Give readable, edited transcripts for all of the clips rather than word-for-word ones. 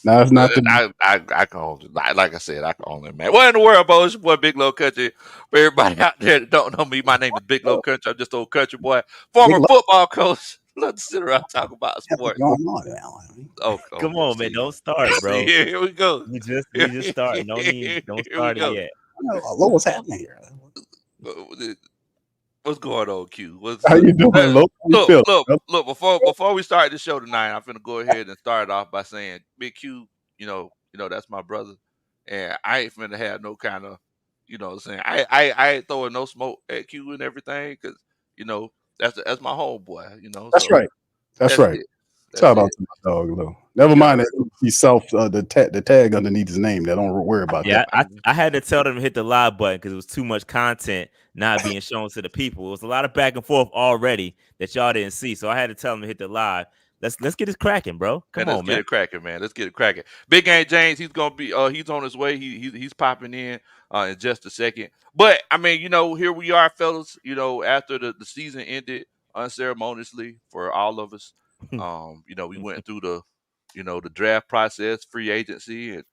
No, it's not the. I can only, like I said, I can only imagine. What in the world, boy? It's your boy Big Low Country. For everybody out there that don't know me, my name is Big Low Country. I'm just old country boy, Big former Love football coach. Let's sit around and talk about what's sports. going on now. Oh, Come okay. on, man. Don't start, See, bro. here we go. We just starting. Don't Here we start it go. yet. What's happening here? What's going on, Q? How you doing, Lo? How you Look, feeling, look, brother? look. Before we start the show tonight, I'm finna go ahead and start it off by saying, Big Q, that's my brother, and I ain't finna have no kind of, what I'm saying, I ain't throwing no smoke at Q and everything, because you know that's my homeboy, That's so right. That's that's right. it, that's Shout out it. to my dog, Lo. Never You mind already that NFC South, the tag underneath his name. That don't worry about Yeah, that. I had to tell them to hit the live button because it was too much content not being shown to the people. It was a lot of back and forth already that y'all didn't see, so I had to tell them to hit the live. Let's get this cracking, bro. Man, Come let's on, get man. it cracking, man. Let's get it cracking. Big Game James, he's gonna be he's on his way. He's popping in just a second. But I mean, here we are, fellas, after the season ended unceremoniously for all of us. We went through the draft process, free agency, and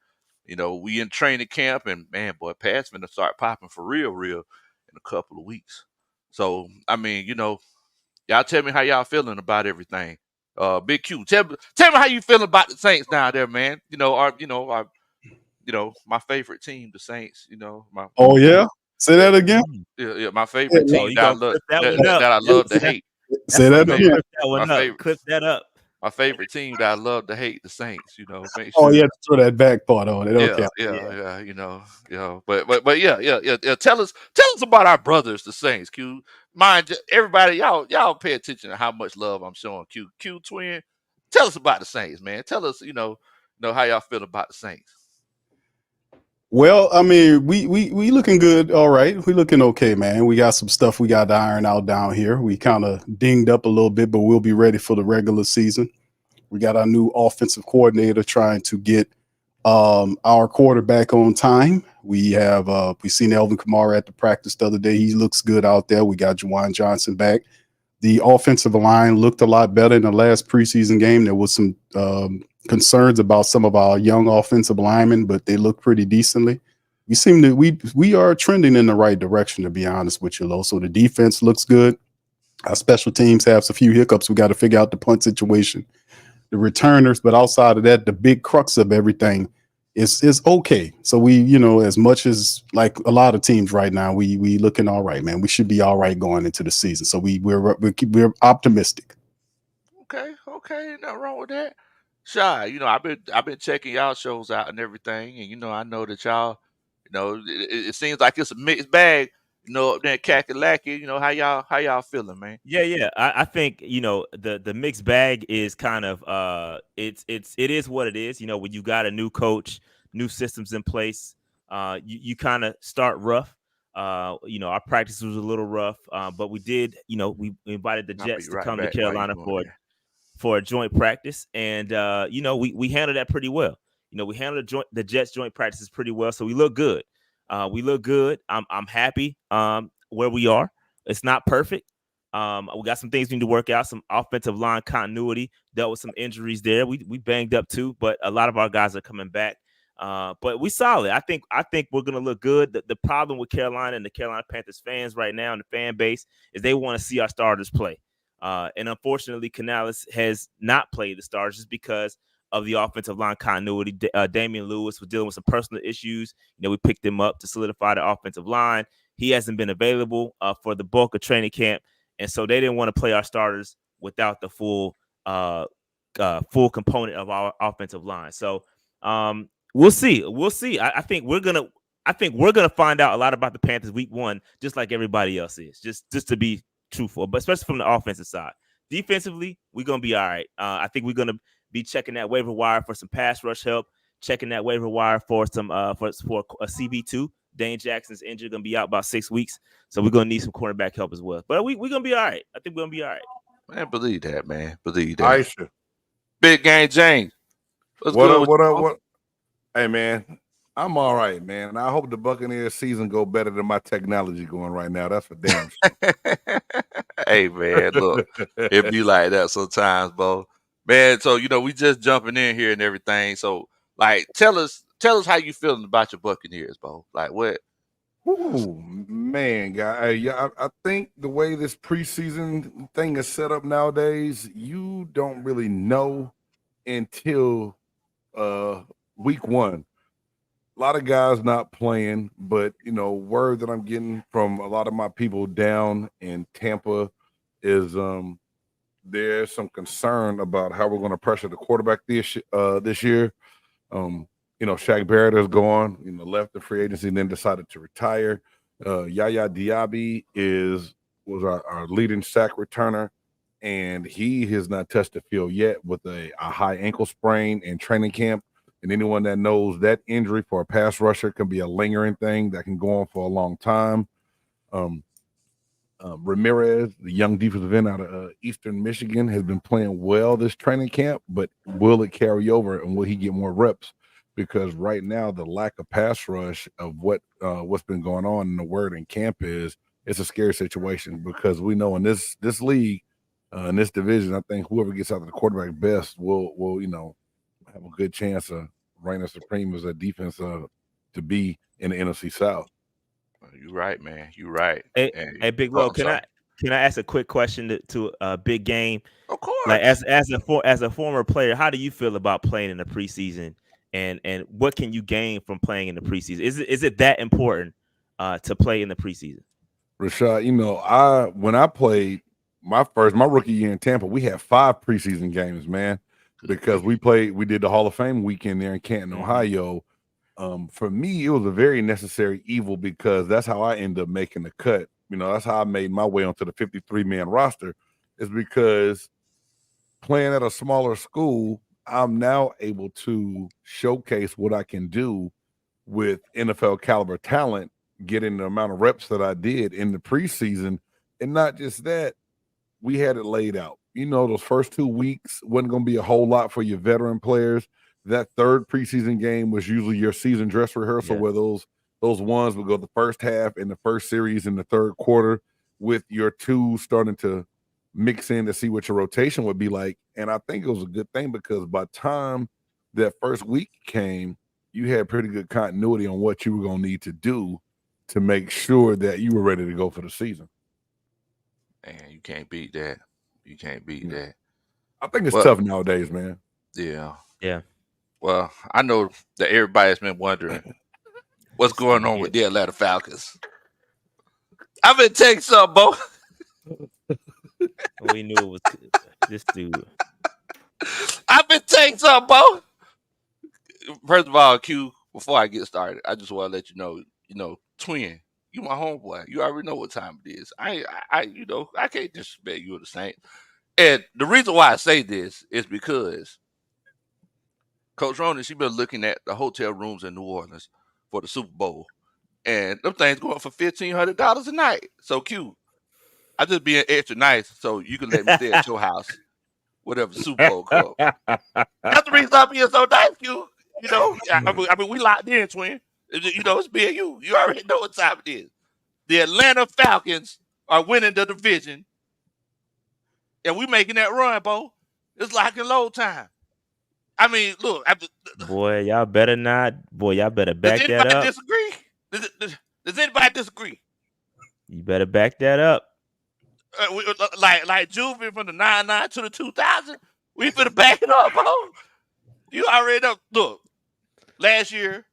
we in training camp, and man, boy, pass finna start popping for real in a couple of weeks. So I mean, y'all tell me how y'all feeling about everything. Big Q, tell me how you feeling about the Saints down there, man. My favorite team, the Saints. My Oh yeah, say yeah, that again. yeah, my Yeah, favorite Oh, team you that I gonna love clip that that, one that, up? that I That's love to hate. say you My that gonna again. favorite, clip that my one up? favorite, Clip that up. my favorite team that I love to hate, the Saints. Make Oh, sure. yeah, throw that back part on it. Yeah, Okay. yeah, yeah. But yeah. Tell us about our brothers, the Saints. Q, mind everybody, y'all pay attention to how much love I'm showing. Q twin. Tell us about the Saints, man. Tell us, how y'all feel about the Saints. Well, I mean, we looking good. All right, we looking okay, man. We got some stuff we got to iron out down here. We kind of dinged up a little bit, but we'll be ready for the regular season. We got our new offensive coordinator trying to get our quarterback on time. We seen Elvin Kamara at the practice the other day. He looks good out there. We got Juwan Johnson back. The offensive line looked a lot better in the last preseason game. There was some concerns about some of our young offensive linemen, but they look pretty decently. We are trending in the right direction, to be honest with you, Lo. So the defense looks good. Our special teams have a few hiccups. We got to figure out the punt situation, the returners, but outside of that, the big crux of everything is okay. So as much as like a lot of teams right now, we looking all right, man. We should be all right going into the season. So we're optimistic. Okay, nothing wrong with that. Shy, I've been checking y'all shows out and everything, and I know that y'all, it seems like it's a mixed bag, up there in Kakalaki. How y'all feeling, man? Yeah. I think the mixed bag is kind of it is what it is. When you got a new coach, new systems in place, you kind of start rough. Our practice was a little rough, but we did. We invited the I'll be Jets to right come to back while you Carolina going there. for a joint practice, and we handled that pretty well. We handled the Jets joint practices pretty well, so we look good. We look good. I'm happy where we are. It's not perfect. We got some things we need to work out. Some offensive line continuity. Dealt with some injuries there. We banged up too, but a lot of our guys are coming back. But we solid. I think we're gonna look good. The problem with Carolina and the Carolina Panthers fans right now and the fan base is they want to see our starters play. And unfortunately, Canales has not played the stars just because of the offensive line continuity. Damian Lewis was dealing with some personal issues. We picked him up to solidify the offensive line. He hasn't been available for the bulk of training camp, and so they didn't want to play our starters without the full component of our offensive line. So we'll see. We'll see. I think we're gonna find out a lot about the Panthers week 1, just like everybody else is. Just to be truthful, but especially from the offensive side. Defensively, we're gonna be all right. I think we're gonna be checking that waiver wire for some pass rush help, checking that waiver wire for some for a CB2. Dane Jackson's injured, gonna be out about 6 weeks, so we're gonna need some cornerback help as well. But we're gonna be all right. I think we're gonna be all right. Man, believe that, man. Believe that. Aisha, Big Game James, what's what good up? with What you, up? bro? What? Hey, man, I'm all right, man. I hope the Buccaneers season go better than my technology going right now. That's for damn Hey, man, look, it sure. be like that sometimes, bro. Man, so we just jumping in here and everything. So Like, tell us how you feeling about your Buccaneers, Bo. Like, what? Oh man, guy. Yeah, I think the way this preseason thing is set up nowadays, you don't really know until week one. A lot of guys not playing, but word that I'm getting from a lot of my people down in Tampa is there's some concern about how we're going to pressure the quarterback this year. Shaq Barrett is gone, left the free agency and then decided to retire. Yaya Diaby was our leading sack returner, and he has not touched the field yet with a high ankle sprain in training camp. And anyone that knows that injury for a pass rusher can be a lingering thing that can go on for a long time. Ramirez, the young defensive end out of Eastern Michigan, has been playing well this training camp, but will it carry over and will he get more reps? Because right now, the lack of pass rush of what's been going on in the word in camp is it's a scary situation because we know in this league, in this division, I think whoever gets out of the quarterback best will have a good chance of reigning supreme as a defense to be in the NFC South. You're right, man. You're right. Hey, Big Lo, can I ask a quick question to Big Game? Of course. Like as a former player, how do you feel about playing in the preseason, and what can you gain from playing in the preseason? Is it that important to play in the preseason? Rashad, when I played my rookie year in Tampa, we had 5 preseason games, man, because we did the Hall of Fame weekend there in Canton, Ohio. For me, it was a very necessary evil because that's how I ended up making the cut. That's how I made my way onto the 53-man roster, is because playing at a smaller school, I'm now able to showcase what I can do with NFL caliber talent, getting the amount of reps that I did in the preseason. And not just that, we had it laid out. Those first 2 weeks wasn't going to be a whole lot for your veteran players. That third preseason game was usually your season dress rehearsal, where those ones would go the first half and the first series in the third quarter, with your two starting to mix in to see what your rotation would be like. And I think it was a good thing because by the time that first week came, you had pretty good continuity on what you were going to need to do to make sure that you were ready to go for the season. Man, you can't beat that. You can't beat that. I think it's tough nowadays, man. Yeah. Yeah. Well, I know that everybody's been wondering what's going on with the Atlanta Falcons. I've been taking something, Bo. We knew it was this dude. I've been taking something, Bo. First of all, Q, before I get started, I just want to let you know, twin, you my homeboy. You already know what time it is. I can't disrespect you or the Saints. And the reason why I say this is because Coach Ronan, she been looking at the hotel rooms in New Orleans for the Super Bowl, and them things going for $1,500 a night. So Q, I just being extra nice so you can let me stay at your house, whatever Super Bowl come. That's the reason I'm being so nice, Q. I mean, we locked in, twin. It's me and you. You already know what time it is. The Atlanta Falcons are winning the division, and we making that run, Bo. It's lock and load time. I mean, look. Boy, y'all better not. Boy, y'all better back that up. Disagree? Does anybody disagree? You better back that up. Like Juvie from the 99 to the 2000. We finna back it up, bro. You already know. Look, last year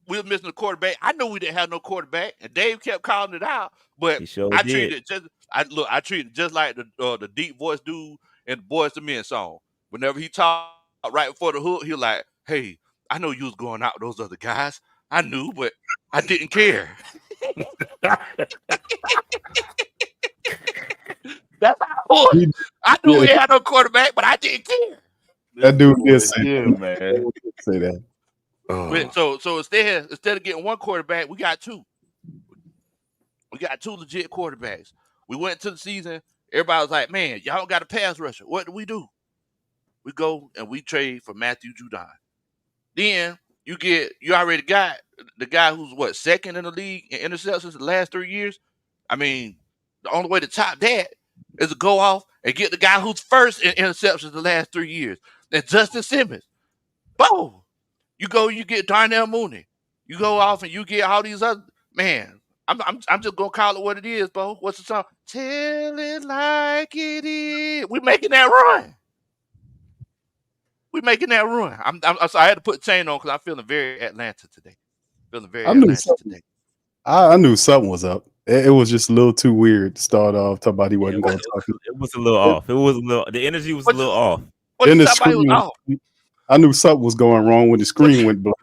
we were missing a quarterback. I knew we didn't have no quarterback, and Dave kept calling it out. But I treated it just like the deep voice dude in the Boys to Men song. Whenever he talked right before the hook, he was like, "Hey, I know you was going out with those other guys. I knew, but I didn't care." That's how I knew we had no quarterback, but I didn't care. That dude did say man. Say that. So instead of getting one quarterback, we got two. We got two legit quarterbacks. We went to the season. Everybody was like, "Man, y'all got a pass rusher." What do? We go and we trade for Matthew Judon. Then you already got the guy who's second in the league in interceptions the last 3 years. I mean, the only way to top that is to go off and get the guy who's first in interceptions the last 3 years. That's Justin Simmons. Boom. You go, you get Darnell Mooney. You go off and you get all these other man. I'm just gonna call it what it is, bro. What's the song? Tell it like it is. We making that run. We making that run. I'm sorry, I had to put the chain on because I'm feeling very Atlanta today. Feeling very I knew Atlanta something. today. I knew something was up. It was just a little too weird to start off talking about he wasn't going to talk. It was a little off. It was a little. The energy was a little off. What Then you the talking about was screen, off? I knew something was going wrong when the screen went black.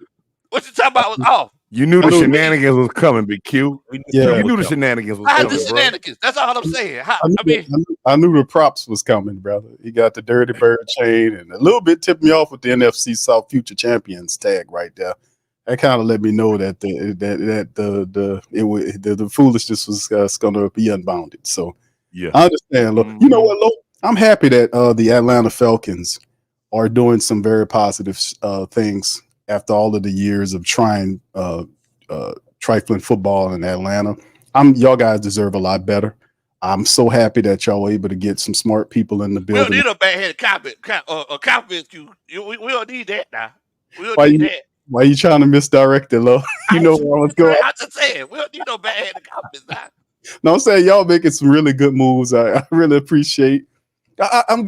What you talking about was off? You knew the shenanigans was coming, Big Q. Yeah. You knew the shenanigans was I had the coming, bro. shenanigans. That's all I'm saying. I knew the props was coming, brother. He got the Dirty Bird chain and a little bit tipped me off with the NFC South Future Champions tag right there. That kind of let me know that the foolishness was going to be unbounded. So Yeah, I understand. Look, you know what, Lo? I'm happy that the Atlanta Falcons are doing some very positive things after all of the years of trying trifling football in Atlanta. Y'all guys deserve a lot better. I'm so happy that y'all were able to get some smart people in the We building. don't need a bad-headed confidence. We don't need that now. We don't Why need you- that. Why you trying to misdirect it, Lo? You know where I was going. I'm just saying, we don't need no bad-headed confidence now. No, I'm saying y'all making some really good moves. I really appreciate. I'm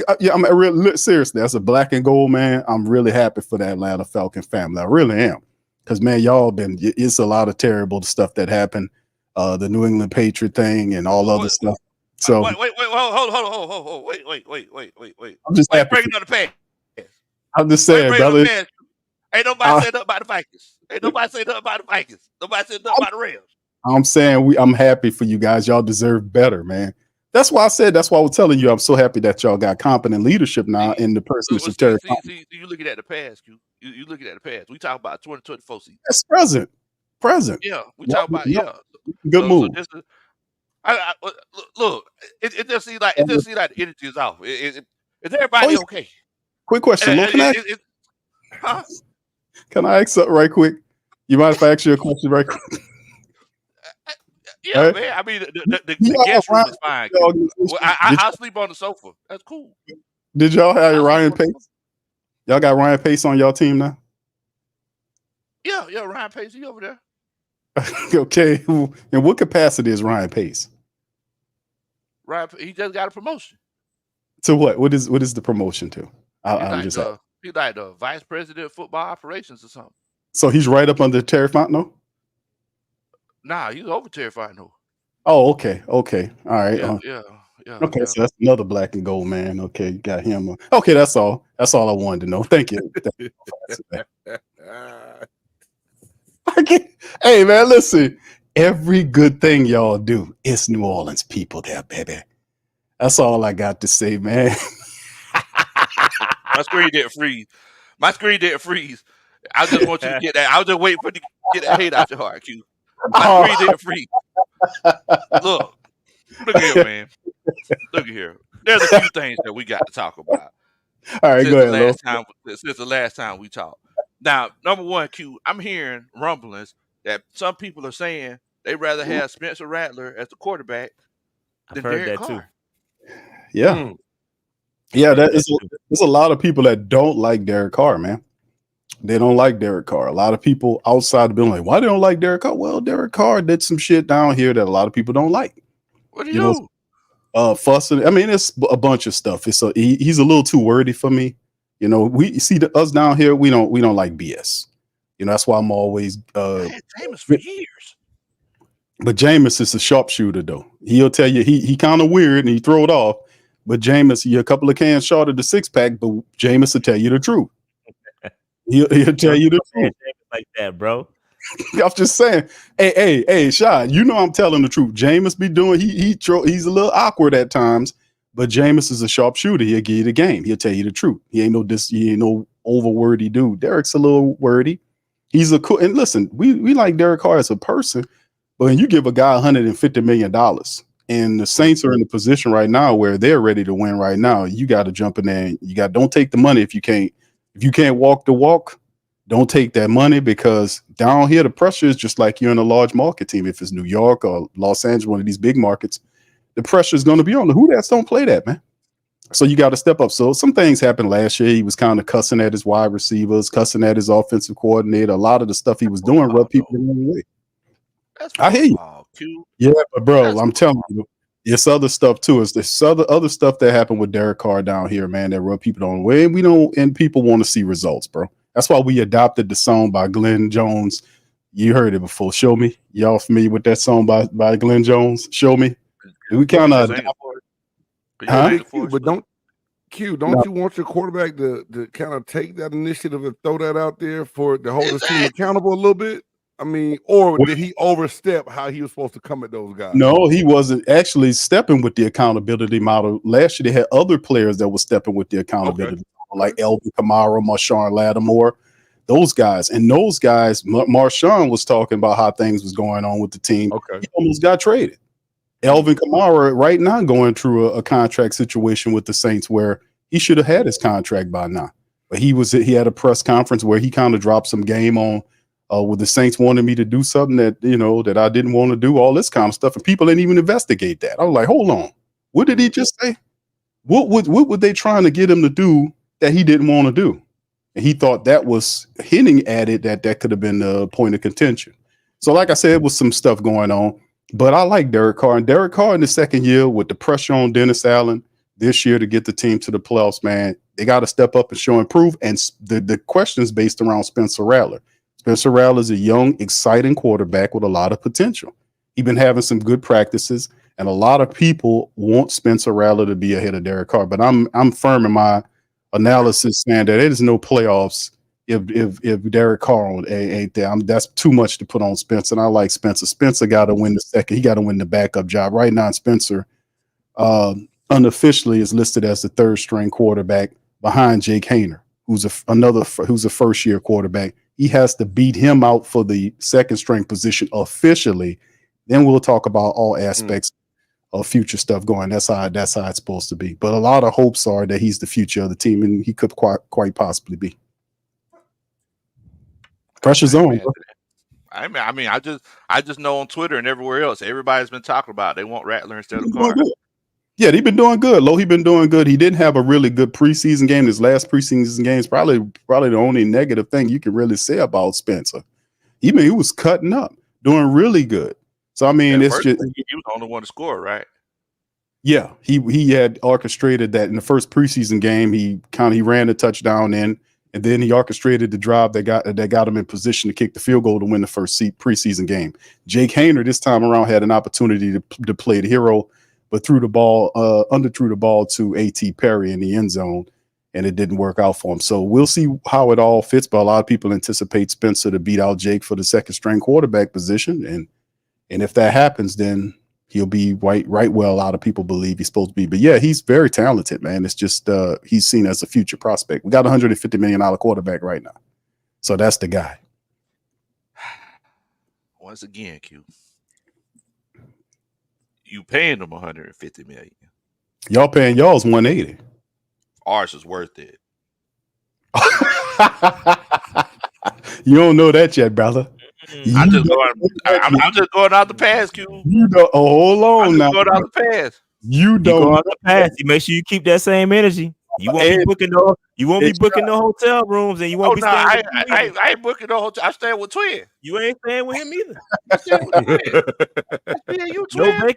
seriously, as a black and gold man, I'm really happy for the Atlanta Falcon family. I really am, because man, it's a lot of terrible stuff that happened, the New England Patriot thing and all other stuff. So Wait, hold, wait. I'm just happy. Breaking on the past. I'm just saying, brother. Ain't nobody said nothing about the Vikings. Ain't nobody said nothing about the Vikings. Nobody said nothing about the Rams. I'm saying I'm happy for you guys. Y'all deserve better, man. That's why I was telling you I'm so happy that y'all got competent leadership now in the person of Terry. See, you looking at the past, Q. You looking at the past. We talk about 2024 season. That's present. Yeah, we talk about Good move. Look, it just seems like the energy is off. Is everybody okay? Quick question, Lo, can I ask something right quick? You mind if I ask you a question right quick? Yeah, right? Man. I mean, the guest room is fine. I'll sleep on the sofa. That's cool. Did y'all have Ryan Pace? Y'all got Ryan Pace on y'all team now? Yeah, Ryan Pace, he over there. Okay. In what capacity is Ryan Pace? Ryan, he just got a promotion. To what? What is the promotion to? He's like the vice president of football operations or something. So he's right up under Terry Fontenot? Nah, he's over Terry Fontenot. Oh, okay. All right. Yeah. Okay, so that's another black and gold man. Okay, got him. Okay, that's all. That's all I wanted to know. Thank you. Hey, man, listen. Every good thing y'all do, it's New Orleans people there, baby. That's all I got to say, man. My screen didn't freeze. I just want you to get that. I was just waiting for you to get that hate out your heart, Q. My screen didn't freeze. Look at here, man. Look at here. There's a few things that we got to talk about. All right, go ahead. Since the last time we talked. Now, number one, Q, I'm hearing rumblings that some people are saying they'd rather have Spencer Rattler as the quarterback than Derek Carr. Yeah. Yeah, there's a lot of people that don't like Derek Carr, man. They don't like Derek Carr. A lot of people outside the building like, why they don't like Derek Carr? Well, Derek Carr did some shit down here that a lot of people don't like. What do you do? Fussing. I mean, it's a bunch of stuff. He's a little too wordy for me. You know, we see us down here. We don't like BS. You know, that's why I'm always. Jameis for years. But Jameis is a sharpshooter, though. He'll tell you he kind of weird and he throw it off. But Jameis, you're a couple of cans short of the 6-pack, but Jameis will tell you the truth. He'll tell you the truth like that, bro. I'm just saying. Hey, Sean, you know I'm telling the truth. Jameis be doing he's a little awkward at times, but Jameis is a sharpshooter. He'll give you the game. He'll tell you the truth. He ain't no overwordy dude. Derek's a little wordy. He's a cool. And listen, we like Derek Carr as a person, but when you give a guy $150 million, and the Saints are in the position right now where they're ready to win right now, you got to jump in there. And don't take the money if you can't walk the walk. Don't take that money, because down here the pressure is just like you're in a large market team. If it's New York or Los Angeles, one of these big markets, the pressure is going to be on. The Who-Dats don't play that, man. So you got to step up. So some things happened last year. He was kind of cussing at his wide receivers, cussing at his offensive coordinator. A lot of the stuff he was doing rubbed people the wrong way. That's I hear you. Q. Yeah, but bro, That's I'm telling you, it's other stuff too. It's this other stuff that happened with Derek Carr down here, man, that rub people the wrong way. We don't, and people want to see results, bro. That's why we adopted the song by Glenn Jones. You heard it before. Show me. Y'all familiar with that song by Glenn Jones? Show me. We kind of, huh? But don't you want your quarterback to kind of take that initiative and throw that out there for to hold his team accountable a little bit? I mean, or did he overstep how he was supposed to come at those guys? No, he wasn't actually stepping with the accountability model. Last year, they had other players that were stepping with the accountability model, like Elvin Kamara, Marshawn Lattimore, those guys. And those guys, Marshawn was talking about how things was going on with the team. Okay. He almost got traded. Elvin Kamara right now going through a contract situation with the Saints where he should have had his contract by now. But he had a press conference where he kind of dropped some game on where the Saints wanted me to do something that, that I didn't want to do, all this kind of stuff. And people didn't even investigate that. I was like, hold on. What did he just say? What were they trying to get him to do that he didn't want to do? And he thought that was hinting at it, that could have been the point of contention. So like I said, it was some stuff going on. But I like Derek Carr. And Derek Carr in the second year with the pressure on Dennis Allen this year to get the team to the playoffs, man, they got to step up and show improve. And the questions based around Spencer Rattler. Spencer Rattler is a young, exciting quarterback with a lot of potential. He's been having some good practices, and a lot of people want Spencer Rattler to be ahead of Derek Carr. But I'm firm in my analysis saying that there's no playoffs if Derek Carr ain't there. That's too much to put on Spencer. And I like Spencer. Spencer got to win the second. He got to win the backup job right now. Spencer unofficially is listed as the third string quarterback behind Jake Haener, who's a first year quarterback. He has to beat him out for the second string position officially. Then we'll talk about all aspects of future stuff going. That's how it's supposed to be. But a lot of hopes are that he's the future of the team, and he could quite possibly be. Pressure's on. I just know on Twitter and everywhere else, everybody's been talking about they want Rattler instead of Carr. Yeah, he's been doing good. He been doing good. He didn't have a really good preseason game. His last preseason game is probably the only negative thing you can really say about Spencer. He was cutting up, doing really good. So I mean, it's just he was the only one to score, right? Yeah, he had orchestrated that in the first preseason game. He ran the touchdown in, and then he orchestrated the drive that got him in position to kick the field goal to win the first preseason game. Jake Haener this time around had an opportunity to play the hero, but underthrew the ball to A.T. Perry in the end zone, and it didn't work out for him. So we'll see how it all fits, but a lot of people anticipate Spencer to beat out Jake for the second string quarterback position, and if that happens, then he'll be right where a lot of people believe he's supposed to be. But yeah, he's very talented, man. It's just he's seen as a future prospect. We got a $150 million quarterback right now, so that's the guy. Once again, Q, you paying them $150 million. Y'all paying y'all's $180. Ours is worth it. You don't know that yet, brother. I'm just going out the pass, Q. Hold on now. Going out the pass. You don't go out the pass. You make sure you keep that same energy. You won't be booking no hotel rooms, and you won't be staying. I ain't booking no hotel. I stay with Twin. You ain't staying with him either. I stay with Twin. Yeah, you Twin.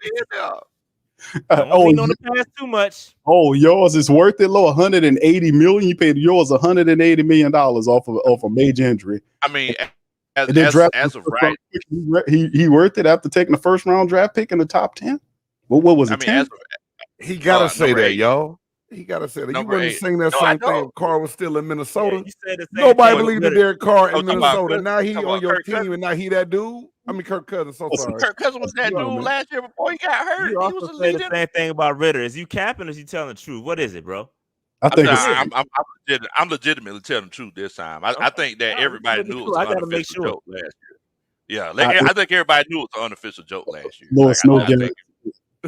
Don't lean on the pass too much. Oh, yours is worth it, low. $180 million. You paid yours $180 million off a major injury. I mean, as of right, he worth it after taking the first round draft pick in the top 10. What was it? 10? He gotta say that, y'all. He gotta say that. You wouldn't sing that same thing if Carr was still in Minnesota. Yeah, you said the same Nobody thing. believed in Derek Carr in Minnesota. Kirk, now he on your Kirk team, Cousins. and now he that dude. I mean, Kirk Cousins. So sorry. Kirk Cousins was that dude last year before he got hurt. You He also was a say leader. the same thing about Ritter. Is you capping or is you telling the truth? What is it, bro? I'm legitimately telling the truth this time. I think that everybody knew it was an unofficial joke last year. Yeah, I think everybody knew it was an unofficial joke last year. No, it's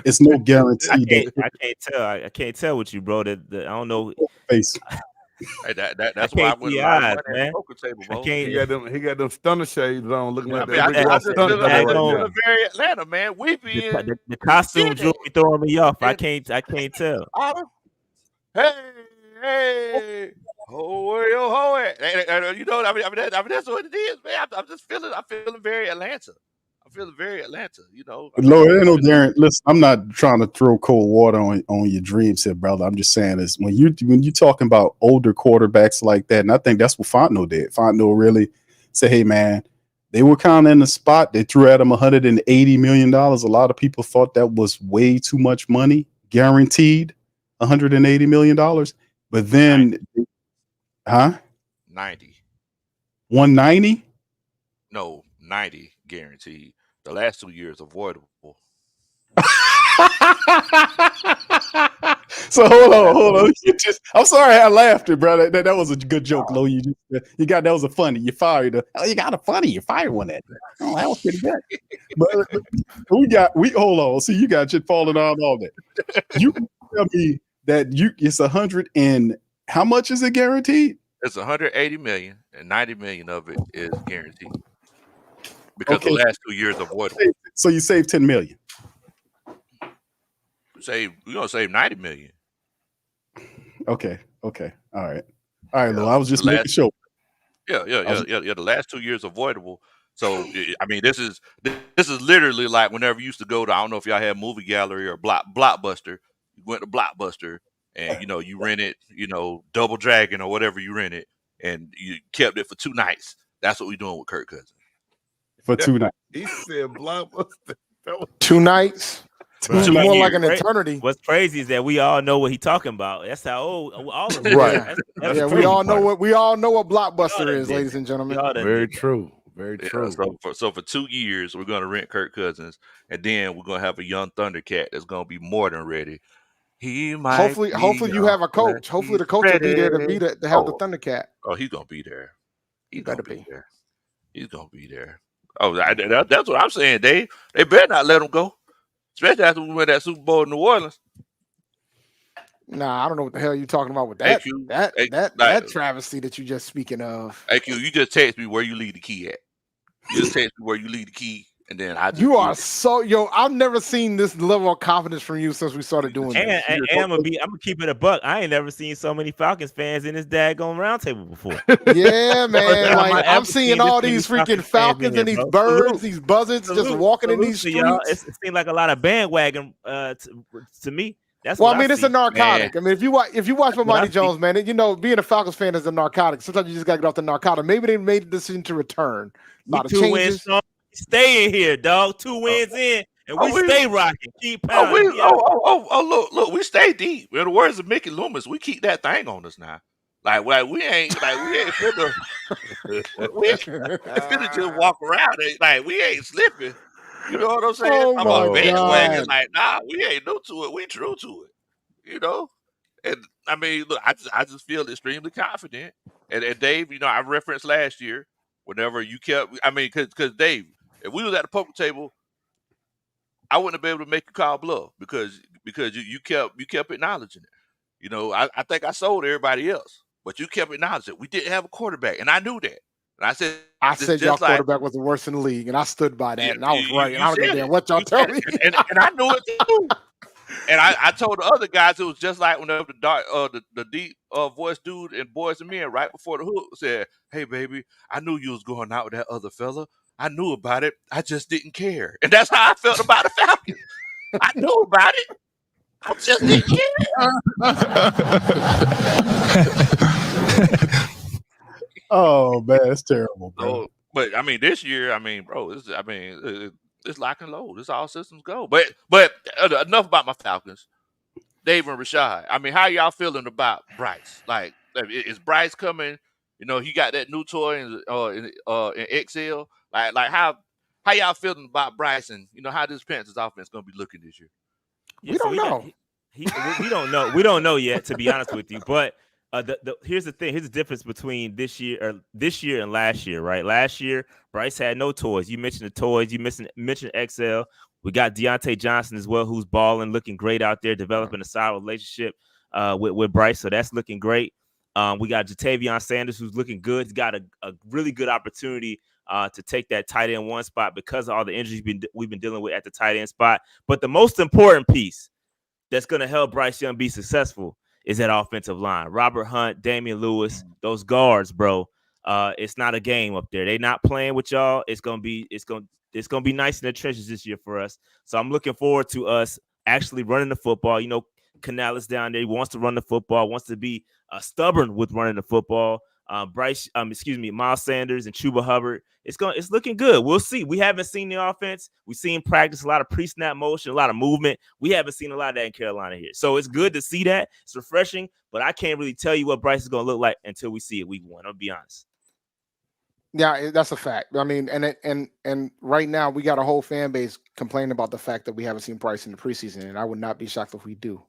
it's no guarantee. I can't tell with you, bro. I don't know. Face. Hey, that's why I went to the poker table, bro. He got them stunner shades on, looking like that. I'm just very Atlanta, man. We be the costume jewelry throwing me off. I can't tell. hey, ho it. You know, I mean, that's what it is, man. I'm feeling very Atlanta. I'm feeling very Atlanta. You know, I mean, No, it ain't no guarantee. Listen, I'm not trying to throw cold water on your dreams here, brother. I'm just saying is when you talking about older quarterbacks like that, and I think that's what Fontenot did. Fontenot really said, "Hey, man, they were kind of in the spot. They threw at him $180 million. A lot of people thought that was way too much money, guaranteed $180 million. But then, 90. 190? No, 90 guaranteed. The last 2 years avoidable. So hold on. I'm sorry I laughed, bro. That was a good joke, Lo. You got that was a funny. You fired. You got a funny. You fired one at. Oh, that was pretty good. But we hold on. See, you got shit falling on all that. You tell me that it's 100 and how much is it guaranteed? It's 180 million, and 90 million of it is guaranteed because the last 2 years avoidable. So you saved 10 million. We're gonna save 90 million. Okay. All right, Lo. I was just making sure. Yeah. The last 2 years avoidable. So I mean, this is literally like whenever you used to go to, I don't know if y'all had Movie Gallery or Blockbuster. You went to Blockbuster and you rented, Double Dragon or whatever you rented, and you kept it for 2 nights. That's what we're doing with Kirk Cousins. For 2 nights. He said Blockbuster. 2 nights. Right. More like an eternity. What's crazy is that we all know what he's talking about. That's how old all of us. Right. That's Yeah, we all know what Blockbuster is, ladies and gentlemen. Very true. Very true. So for 2 years, we're going to rent Kirk Cousins, and then we're going to have a young Thundercat that's going to be more than ready. He might. Hopefully you have a coach. Hopefully the coach will be there to have the Thundercat. Oh, he's going to be there. He's Better going to be. be there. He's going to be there. Oh, that's what I'm saying, Dave. They better not let him go, especially after we win that Super Bowl in New Orleans. Nah, I don't know what the hell you're talking about with that. That travesty that you just speaking of. AQ, you just text me where you leave the key at. You just text me where you leave the key, and then I just. You are I've never seen this level of confidence from you since we started doing this. And I'm gonna keep it a buck. I ain't never seen so many Falcons fans in this daggone roundtable before. Yeah, man. Like I'm seeing all these freaking Falcons and these birds, these buzzards just walking in these streets. It seems like a lot of bandwagon to me. That's well, I mean, it's a narcotic. Man. I mean, if you watch Mighty Jones, man, being a Falcons fan is a narcotic. Sometimes you just gotta get off the narcotic. Maybe they made the decision to return. A lot of changes. Stay in here, dog. 2 wins in, and we stay rocking. Keep pounding. Look, we stay deep. In the words of Mickey Loomis, we keep that thing on us now. Like we ain't finna just walk around. Like we ain't slipping. You know what I'm saying? Oh I'm my a bandwagon. God. Like, nah, we ain't new to it. We true to it. And I mean, look, I just feel extremely confident. And Dave, I referenced last year whenever you kept. I mean, because Dave, if we was at the poker table, I wouldn't have been able to make you call bluff because you kept acknowledging it. I think I sold everybody else, but you kept acknowledging it. We didn't have a quarterback, and I knew that. And I said y'all quarterback was the worst in the league, and I stood by that, and I was right. And I don't give a damn what y'all tell me. And I knew it too. And I told the other guys it was just like whenever the deep voice dude in Boys and Men right before the hook said, "Hey baby, I knew you was going out with that other fella. I knew about it. I just didn't care." And that's how I felt about the Falcons. I knew about it. I just didn't care. Oh man, it's terrible, bro. But I mean, this year, bro, it's lock and load. It's all systems go. But enough about my Falcons. Dave and Rashad. I mean, how y'all feeling about Bryce? Like, is Bryce coming? He got that new toy in XL. Like how y'all feeling about Bryce and how this Panthers offense gonna be looking this year? We don't know. We don't know. We don't know yet, to be honest with you. But here's the thing. Here's the difference between this year and last year, right? Last year, Bryce had no toys. You mentioned the toys. You mentioned XL. We got Deontay Johnson as well, who's balling, looking great out there, developing a solid relationship with Bryce. So that's looking great. We got Jatavion Sanders, who's looking good. He's got a really good opportunity to take that tight end 1 spot because of all the injuries we've been dealing with at the tight end spot. But the most important piece that's going to help Bryce Young be successful is that offensive line. Robert Hunt, Damian Lewis, those guards, bro. It's not a game up there. They're not playing with y'all. It's gonna be nice in the trenches this year for us. So I'm looking forward to us actually running the football. You know, Canales down there, he wants to run the football, wants to be stubborn with running the football. Miles Sanders and Chuba Hubbard. It's looking good. We'll see. We haven't seen the offense. We've seen practice, a lot of pre-snap motion, a lot of movement. We haven't seen a lot of that in Carolina here. So it's good to see that. It's refreshing, but I can't really tell you what Bryce is going to look like until we see it week 1. I'll be honest. Yeah, that's a fact. I mean, and right now we got a whole fan base complaining about the fact that we haven't seen Bryce in the preseason, and I would not be shocked if we do.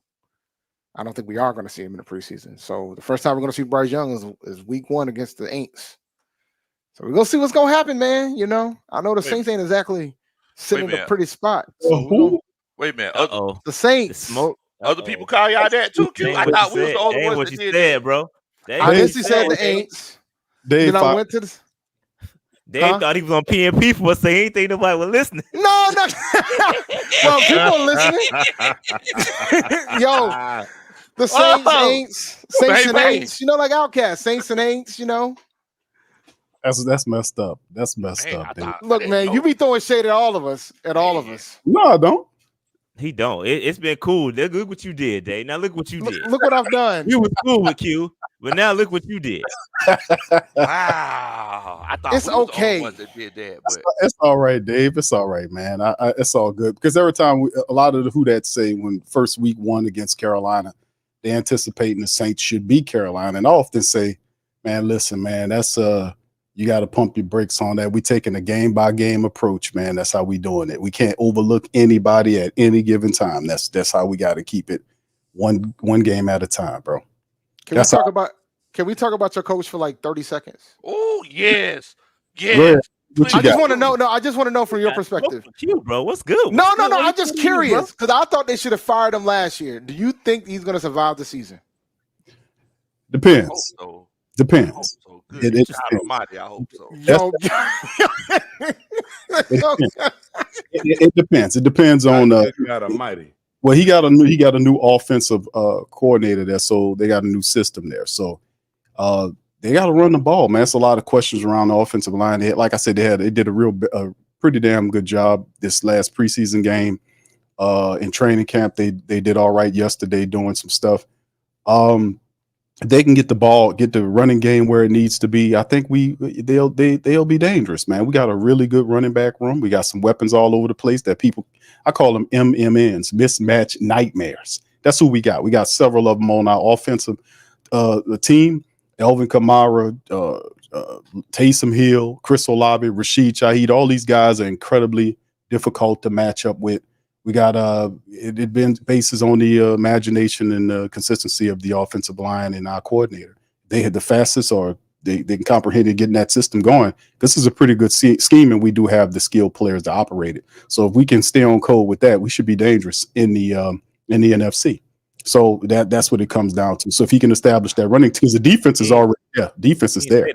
I don't think we are going to see him in the preseason. So the first time we're going to see Bryce Young is week 1 against the Aints. So we're going to see what's going to happen, man. You know, I know the Saints ain't exactly sitting in a pretty spot. So wait a minute. The Saints. Smoke. Other people call y'all that too, Q. I thought we was the only ones that did that, bro. I guess he said the Aints. Then I went to the... Dave thought he was on PNP for us, so he ain't think nobody was listening. No. Well, people are listening. Yo, the Saints and Aints, you know, like Outcast, Saints and Aints, you know. That's messed up. That's messed up, dude. Look, man, you be throwing shade at all of us. No, I don't. He don't. It's been cool. Look what you did, Dave. Now look what you did. Look what I've done. You was cool with Q, but now look what you did. Wow. I thought it's okay. The ones that did that, but it's all right, Dave. It's all right, man. It's all good because every time a lot of the who that say when first week 1 against Carolina, they anticipating the Saints should beat Carolina, and I often say, man, listen, man, that's you got to pump your brakes on that. We taking a game by game approach, man. That's how we doing it. We can't overlook anybody at any given time. That's how we got to keep it one game at a time, bro. Can we talk about your coach for like 30 seconds? Oh, yes. I just want to know. No, I just want to know from your perspective. You, bro, what's good? No. I'm just curious because I thought they should have fired him last year. Do you think he's going to survive the season? Depends. Depends. It depends. I hope so. It depends. It depends on. Well, he got a new offensive coordinator there, so they got a new system there. So they got to run the ball, man. It's a lot of questions around the offensive line. Like I said, they did a pretty damn good job this last preseason game. In training camp, they did all right yesterday doing some stuff. They can get the ball, get the running game where it needs to be. I think they'll be dangerous, man. We got a really good running back room. We got some weapons all over the place that I call them MMNs, mismatch nightmares. That's who we got. We got several of them on our offensive the team. Elvin Kamara, Taysom Hill, Chris Olave, Rashid Shaheed. All these guys are incredibly difficult to match up with. We got it been bases on the imagination and the consistency of the offensive line and our coordinator. They had the fastest, or they can comprehend getting that system going. This is a pretty good scheme, and we do have the skilled players to operate it. So if we can stay on code with that, we should be dangerous in the NFC. So that's what it comes down to. So if he can establish that running, because the defense is already defense is there.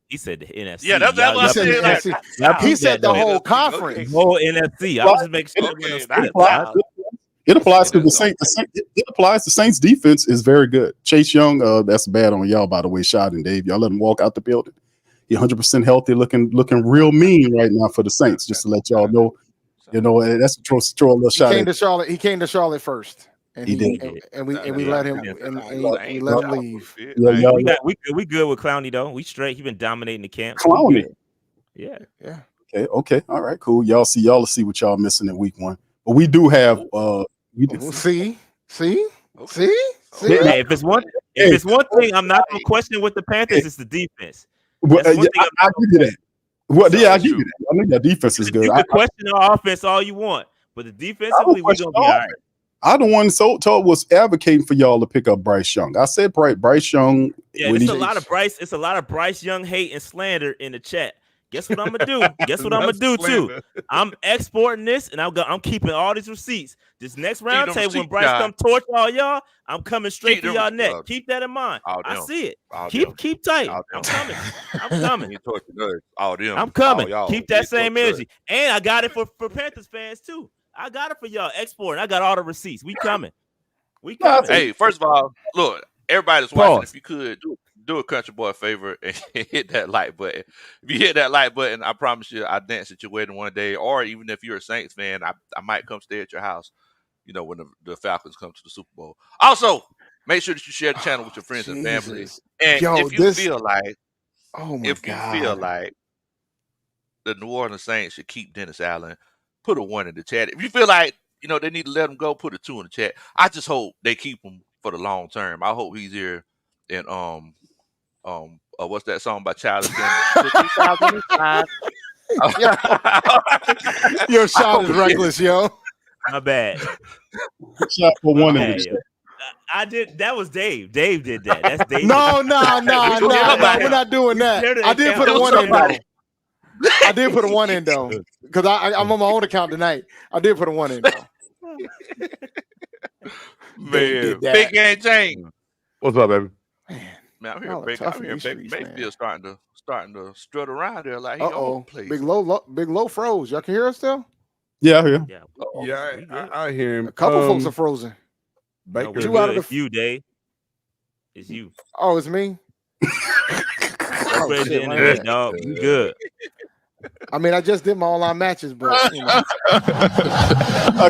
He said the NFC. Yeah, that's what I said. He said the whole conference. The whole NFC. I was just making sure. It applies to the Saints. It applies to Saints defense is very good. Chase Young, that's bad on y'all, by the way, Shad and Dave. Y'all let him walk out the building. He's 100% healthy, looking real mean right now for the Saints. Just to let y'all know, that's a throw a little shot. He came to Charlotte first. And he did, and we let him leave. We good with Clowney though. We straight. He been dominating the camp. Clowney. Yeah. Okay. All right. Cool. Y'all see what y'all missing in week 1. But we do have. See. Hey, if it's one thing, I'm not gonna question with the Panthers. It's the defense. Well, I give you that. Well, I give you that. I mean, that defense is good. You can question our offense all you want, but the defensively, we're gonna be all right. I the one was advocating for y'all to pick up Bryce Young. I said Bryce Young. Yeah, it's a lot of Bryce Young hate and slander in the chat. Guess what I'm gonna do? Guess what I'm gonna do too? I'm exporting this, and I'm keeping all these receipts. This next round table, when Bryce come torch all y'all, I'm coming straight to y'all neck. Keep that in mind. I see it. Keep tight. I'm coming. I'm coming. Keep that same energy, and I got it for Panthers fans too. I got it for y'all exporting. I got all the receipts. We coming. Hey, first of all, look, everybody that's watching, Pause. if you could do a country boy a favor and hit that like button. If you hit that like button, I promise you, I'll dance at your wedding one day. Or even if you're a Saints fan, I might come stay at your house. When the Falcons come to the Super Bowl. Also, make sure that you share the channel with your friends and family. Jesus. And Yo, if you feel like, oh my you feel God. like the New Orleans Saints should keep Dennis Allen, put a 1 in the chat. If you feel like they need to let him go, put a 2 in the chat. I just hope they keep him for the long term. I hope he's here in what's that song by Childish Gambino? 2005. Your shot is reckless, yo. My bad. Shot for one in Hey, the I did. That was Dave. Dave did that. That's Dave. No. We're not doing that. I did put a 1 in though. I did put a 1 in though, because I'm on my own account tonight. I did put a 1 in though. Man, Big Game James. What's up, baby? Man, I'm Y'all are here, tough Baker. in I'm these here, streets, Mayfield starting to strut around there like he Uh-oh. own place. Big low froze. Y'all can hear us still? Yeah, I hear. Yeah. Yeah, I hear him. A couple folks are frozen. No, Baker. we're Two out good. of the It's you, Dave. It's you. Oh, it's me. Upgrade the shit, internet, man. dog. You good? I mean, I just did my online matches, but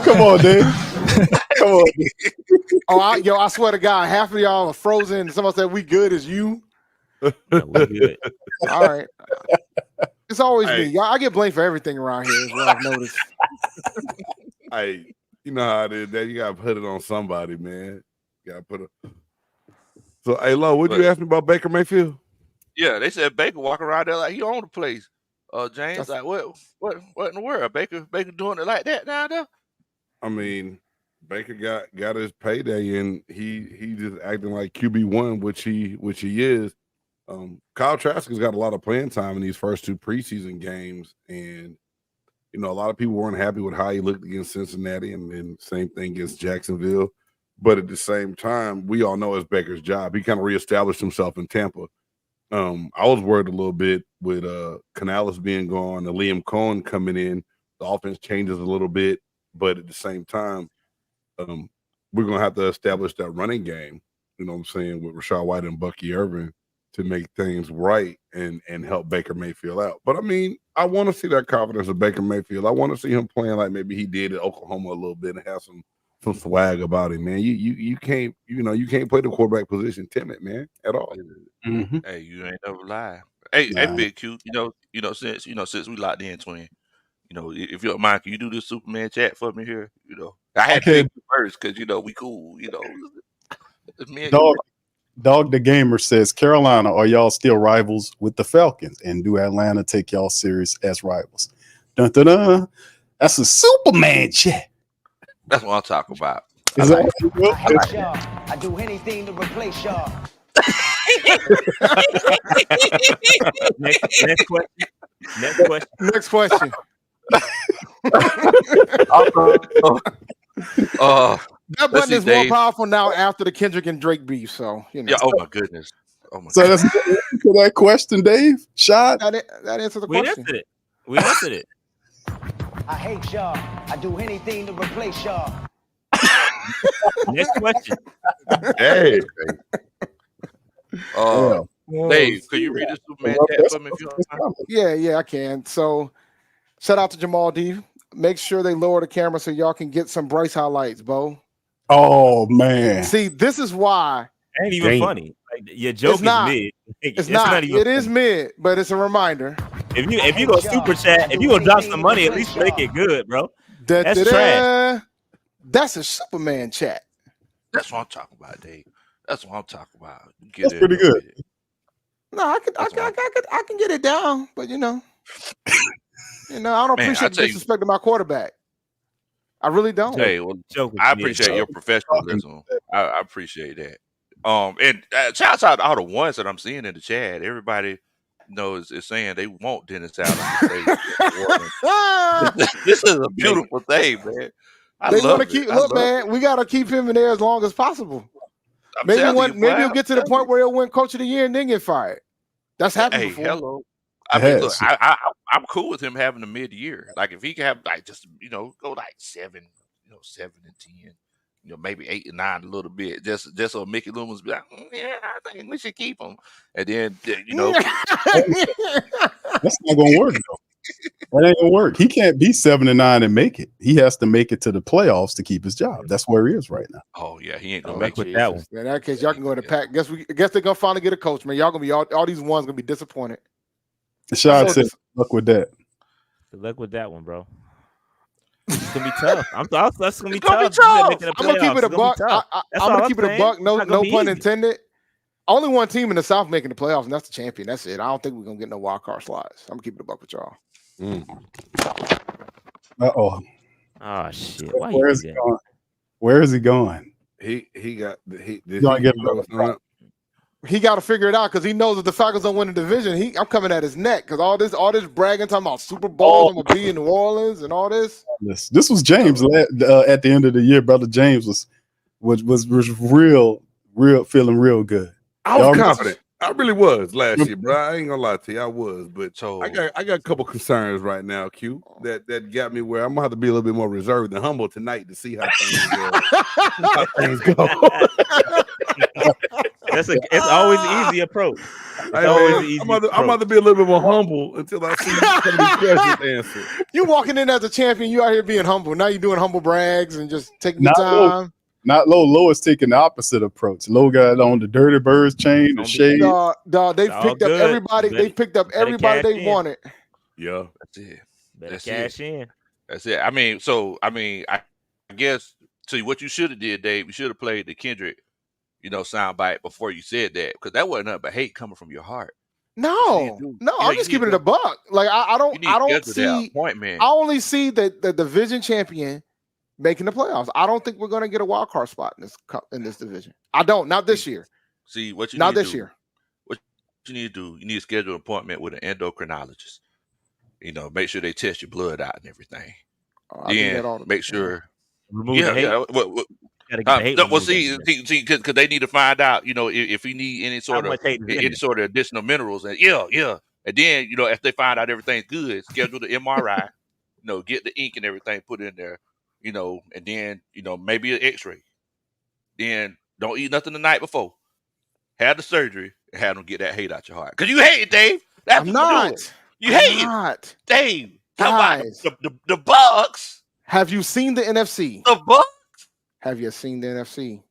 Come on, Dave. Come on. I swear to God, half of y'all are frozen. Somebody said we good as you. No, we're good. All right. It's always Hey. me. Y'all, I get blamed for everything around here, is what I've noticed. Hey, you know how it is. That you gotta put it on somebody, man. You gotta put it. So, hey, Lo, what'd you ask me about Baker Mayfield? Yeah, they said Baker walking around there like he owned the place. James, That's- like what in the world? Baker doing it like that now though? I mean, Baker got his payday, and he just acting like QB1, which he is. Kyle Trask has got a lot of playing time in these first 2 preseason games, and a lot of people weren't happy with how he looked against Cincinnati, and then same thing against Jacksonville. But at the same time, we all know it's Baker's job. He kind of reestablished himself in Tampa. I was worried a little bit with Canales being gone and Liam Cohen coming in. The offense changes a little bit, but at the same time, we're going to have to establish that running game, you know what I'm saying, with Rashad White and Bucky Irvin to make things right and help Baker Mayfield out. But, I mean, I want to see that confidence of Baker Mayfield. I want to see him playing like maybe he did at Oklahoma a little bit and have some swag about him, man. You can't play the quarterback position timid, man, at all. Mm-hmm. Hey, you ain't never lie. Hey, Nah. Big Q, since we locked in, twin. If you don't mind, can you do this Superman chat for me here? I had to Okay. pick you first because we cool. It's me and Dog the Gamer says, Carolina, are y'all still rivals with the Falcons? And do Atlanta take y'all serious as rivals? Dun, dun, dun. That's a Superman chat. That's what I'm talking about. Is I like that I hate y'all. I do anything to replace y'all. Next question. Next question. That Let's button see, is more Dave. powerful now after the Kendrick and Drake beef. So Yeah. Oh my goodness. Oh my. So that's the answer to that question, Dave. Shot. that answers the We question. answered it. We answered it. I hate y'all. I do anything to replace y'all. Next question. Hey, Dave, could you read this Superman chat for me if you don't mind? Yeah, I can. So shout out to Jamal D. Make sure they lower the camera so y'all can get some Bryce highlights, Bo. Oh man. See, this is why Ain't even Damn. funny. Like, your joke is not. mid. it's not. even It is funny. mid, but it's a reminder. If you go super chat, if you go drop some money, at least make it good, bro. That's trash. That's a Superman chat. That's what I'm talking about, Dave. That's what I'm talking about. That's pretty good. No, I can get it down, but I don't Man, I appreciate tell you- disrespecting my quarterback. I really don't. Hey, well, Joke is I mid, appreciate bro. your professionalism. I appreciate that. And shouts out to all the ones that I'm seeing in the chat. Everybody is saying they want Dennis Allen to stay. This is a beautiful thing, man. I They love want it. to keep. I Look, love man, we got to keep him in there as long as possible. I'm Maybe telling you, maybe boy, he'll get to the point where he'll win Coach of the Year and then get fired. That's happened Hey, before. hello. I mean, look, Yes. I'm cool with him having a mid-year. Like if he can have like just go like 7, 7 and 10, maybe 8 and 9 a little bit, just so Mickey Loomis be like, yeah, I think we should keep him. And then That's not gonna work though. That ain't gonna work. He can't be 7 and 9 and make it. He has to make it to the playoffs to keep his job. That's where he is right now. Oh yeah, he ain't gonna Luck make with it. that one. In that case, y'all can go to Pack. Guess they're gonna finally get a coach, man. Y'all gonna be all these ones gonna be disappointed. Shad said, "Luck with that." Good luck with that one, bro. It's gonna be tough. That's gonna be It's gonna be tough. tough. I'm gonna keep it a buck. I'm gonna keep it a buck. No pun intended. Only one team in the South making the playoffs, and that's the champion. That's it. I don't think we're gonna get no wild card slides. I'm gonna keep it a buck with y'all. Uh-oh. Oh shit! Where is he going? Where is he going? He got He got to figure it out because he knows if the Falcons don't win the division, I'm coming at his neck because all this bragging talking about Super Bowls, I'm gonna be in New Orleans and all this. This was James at the end of the year. Brother James was real feeling real good. I was confident. I really was last year, bro. I ain't gonna lie to you, I was, but I got a couple concerns right now, Q, that got me where I'm gonna have to be a little bit more reserved and humble tonight to see how things go. It's always an easy approach. I'm about to be a little bit more humble until I see some of these questions answered. You walking in as a champion, you out here being humble. Now you're doing humble brags and just taking your time. Not Low. Low is taking the opposite approach. Low got on the Dirty Birds chain, the shade. Dog, they've picked up everybody. They picked up everybody they wanted. Yeah, that's it. Better cash in. That's it. I guess. So what you should have did, Dave, you should have played the Kendrick, soundbite before you said that, because that wasn't nothing but hate coming from your heart. No, I'm just keeping it a buck. Like I don't see. I only see the division champion making the playoffs. I don't think we're going to get a wild card spot in this division. I don't. Not this year. See what you not need this to do, year. What you need to do? You need to schedule an appointment with an endocrinologist. Make sure they test your blood out and everything. Then make sure. Remove the hate. See, because they need to find out, if you need any sort of additional minerals, and and then if they find out everything's good, schedule the MRI, get the ink and everything put in there, and then maybe an X-ray. Then don't eat nothing the night before. Have the surgery and have them get that hate out your heart, because you hate it, Dave. That's I'm not. You hate it, Dave. Guys, the Bucks. Have you seen the NFC? The Bucks. Have you seen the NFC?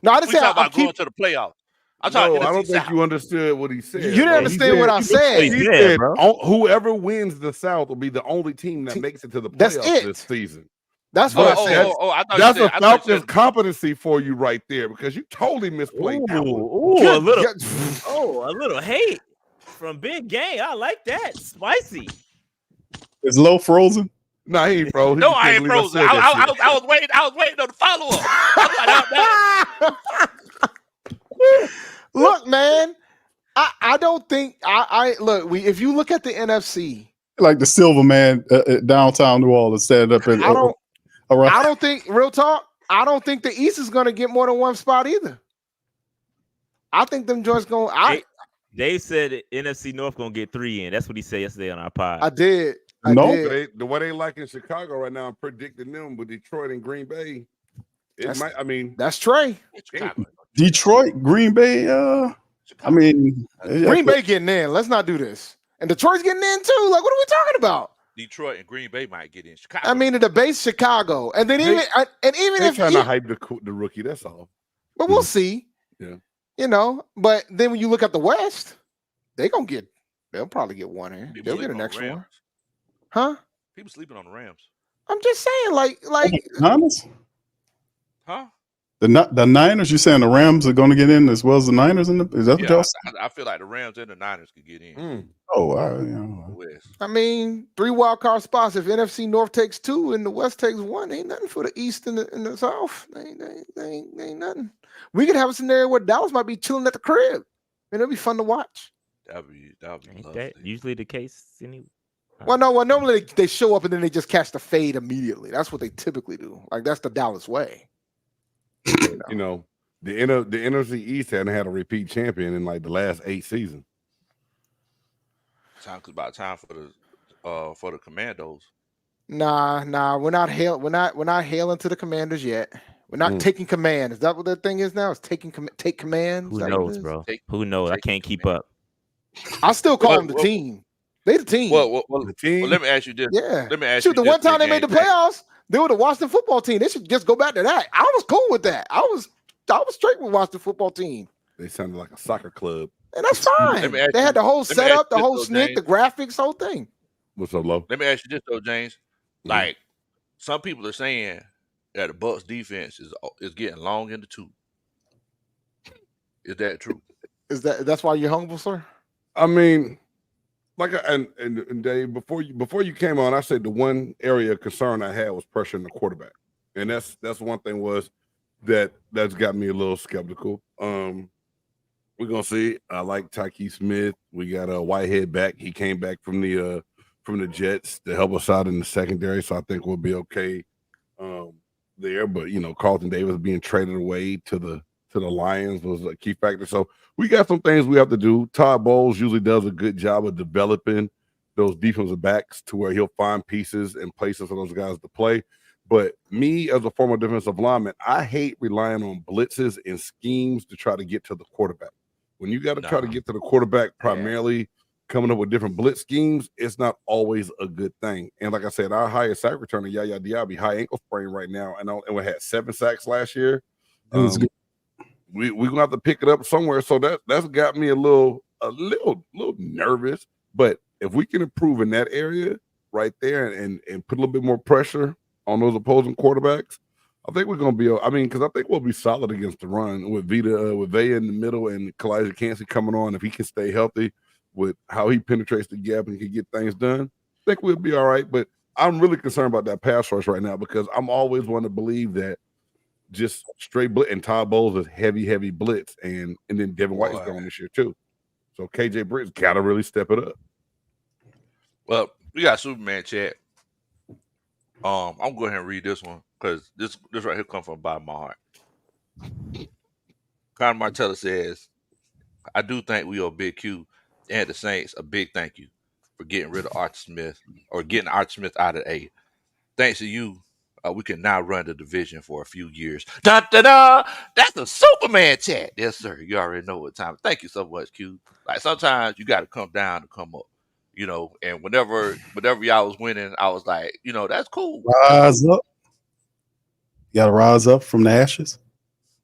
No, I didn't say about going to the playoffs. I don't think you understood what he said. You didn't understand what I said. He said whoever wins the South will be the only team that makes it to the playoffs this season. That's what I said. That's a Falcons competency for you right there, because you totally misplayed that one. A little hate from Big Gang. I like that. Spicy. Is Low frozen? No, he ain't frozen. No, I ain't frozen. I was waiting. I was waiting on the follow up. Look, man. I don't think look. If you look at the NFC, like the Silver Man downtown New Orleans, stand up and I don't think real talk. I don't think the East is going to get more than one spot either. I think them joints going. They said NFC North going to get 3 in. That's what he said yesterday on our pod. I did. The way they like in Chicago right now, I'm predicting them with Detroit and Green Bay. That's Trey. Detroit, Green Bay. Green Bay getting in. Let's not do this. And Detroit's getting in too. Like, what are we talking about? Detroit and Green Bay might get in. Chicago. I mean, the debate's Chicago, and then even if trying to hype the rookie, that's all. But we'll see. Yeah. But then when you look at the West, they'll probably get one in. They'll get an extra one. Huh? People sleeping on the Rams. I'm just saying, like Niners? Huh? The Niners, you saying the Rams are going to get in as well as the Niners? Is that what y'all saying? I feel like the Rams and the Niners could get in. I mean, 3 wild card spots. If NFC North takes 2 and the West takes 1, ain't nothing for the East and the South. Ain't nothing. We could have a scenario where Dallas might be chilling at the crib, and it'll be fun to watch. That'd be ain't that usually the case anyway? Well, normally they show up and then they just catch the fade immediately. That's what they typically do. Like, that's the Dallas way. The NFC East hadn't had a repeat champion in like the last 8 seasons. About time for the Commandos. Nah. We're not hailing to the Commanders yet. We're not taking command. Is that what the thing is now? It's take command. Who knows, bro? Who knows? I can't keep up. I still call them the team. They the team. Well, The team. let me ask you this. Yeah. Let me ask Shoot, you the this, one time they Big made the Game James. playoffs, they were the Washington football team. They should just go back to that. I was cool with that. I was straight with Washington football team. They sounded like a soccer club. And that's fine. They had the whole setup, the whole snick, the graphics, whole thing. What's up, Low? Let me ask you this though, James. Like some people are saying that the Bucs defense is getting long in the tooth. Is that true? That's why you're humble, sir? I mean, like, and Dave, before you came on, I said the one area of concern I had was pressuring the quarterback, and that's one thing was that's got me a little skeptical. We're gonna see. I like Tyke Smith. We got a Whitehead back. He came back from the Jets to help us out in the secondary, so I think we'll be okay there. But Carlton Davis being traded away to the Lions was a key factor. So we got some things we have to do. Todd Bowles usually does a good job of developing those defensive backs to where he'll find pieces and places for those guys to play. But me, as a former defensive lineman, I hate relying on blitzes and schemes to try to get to the quarterback. When you got to try to get to the quarterback primarily coming up with different blitz schemes, it's not always a good thing. And like I said, our highest sack returner, Yaya Diaby, high ankle sprain right now, and we had 7 sacks last year. We're gonna have to pick it up somewhere. So that's got me a little nervous. But if we can improve in that area right there and put a little bit more pressure on those opposing quarterbacks, I think we're gonna be. I mean, because I think we'll be solid against the run with Vea in the middle and Kalijah Kancey coming on. If he can stay healthy with how he penetrates the gap and can get things done, I think we'll be all right. But I'm really concerned about that pass rush right now because I'm always one to believe that just straight blitz, and Todd Bowles is heavy blitz, and then Devin White is going this year too. So KJ Britt's got to really step it up. Well, we got Superman chat. I'm going to go ahead and read this one because this right here comes from the bottom of my heart. Conor Martella says, I do think we owe Big Q and the Saints a big thank you for getting rid of Arthur Smith or getting Arthur Smith out of A. Thanks to you, we can now run the division for a few years. Da da da! That's a Superman chat. Yes, sir. You already know what time. Thank you so much, Q. Like sometimes you got to come down to come up, And whenever y'all was winning, I was like, that's cool. Rise up. You got to rise up from the ashes.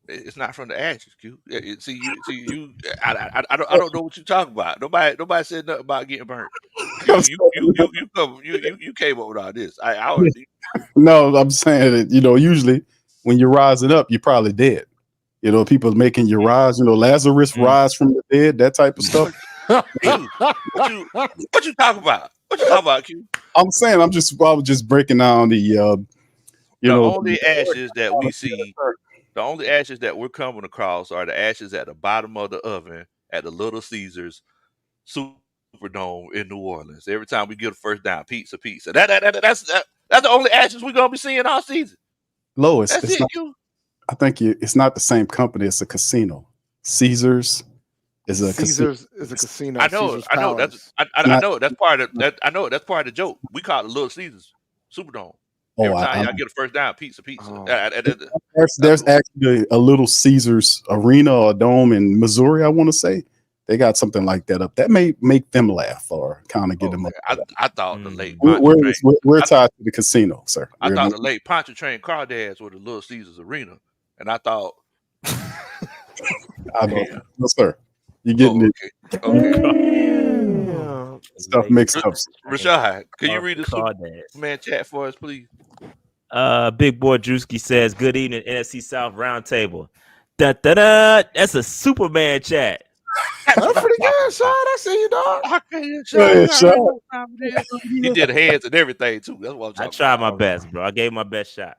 It's not from the ashes, Q. See you. I don't know what you're talking about. Nobody said nothing about getting burnt. You came up with all this. I already. No, I'm saying that usually when you're rising up, you're probably dead. People making you rise. Lazarus rise from the dead. That type of stuff. What you talking about? What you talking about, Q? I'm saying I was just breaking down the only ashes that we see. The only ashes that we're coming across are the ashes at the bottom of the oven at the Little Caesars Superdome in New Orleans. Every time we get a first down, pizza. That's the only ashes we're gonna be seeing all season. Lois, that's it. I think it's not the same company. It's a casino. Caesars is a casino. I know. I know. That's part of that. I know that's part of the joke. We call it Little Caesars Superdome. Every time y'all get a first down, pizza. There's actually a Little Caesars arena or dome in Missouri, I want to say. They got something like that up. That may make them laugh or kind of get them up. I thought the late we're tied to the casino, sir. I thought the late Pontchartrain Crawdads were the Little Caesars arena. And I thought I don't no, sir. You're getting it. Okay. Stuff mixed up. Rashad, can you read the Superman chat for us, please? Big Boy Drewski says, good evening, NFC South Roundtable. Da da da! That's a Superman chat. That's pretty good, Sean. I see you, dog. He did hands and everything too. That's what I'm talking I tried my best, bro. I gave my best shot.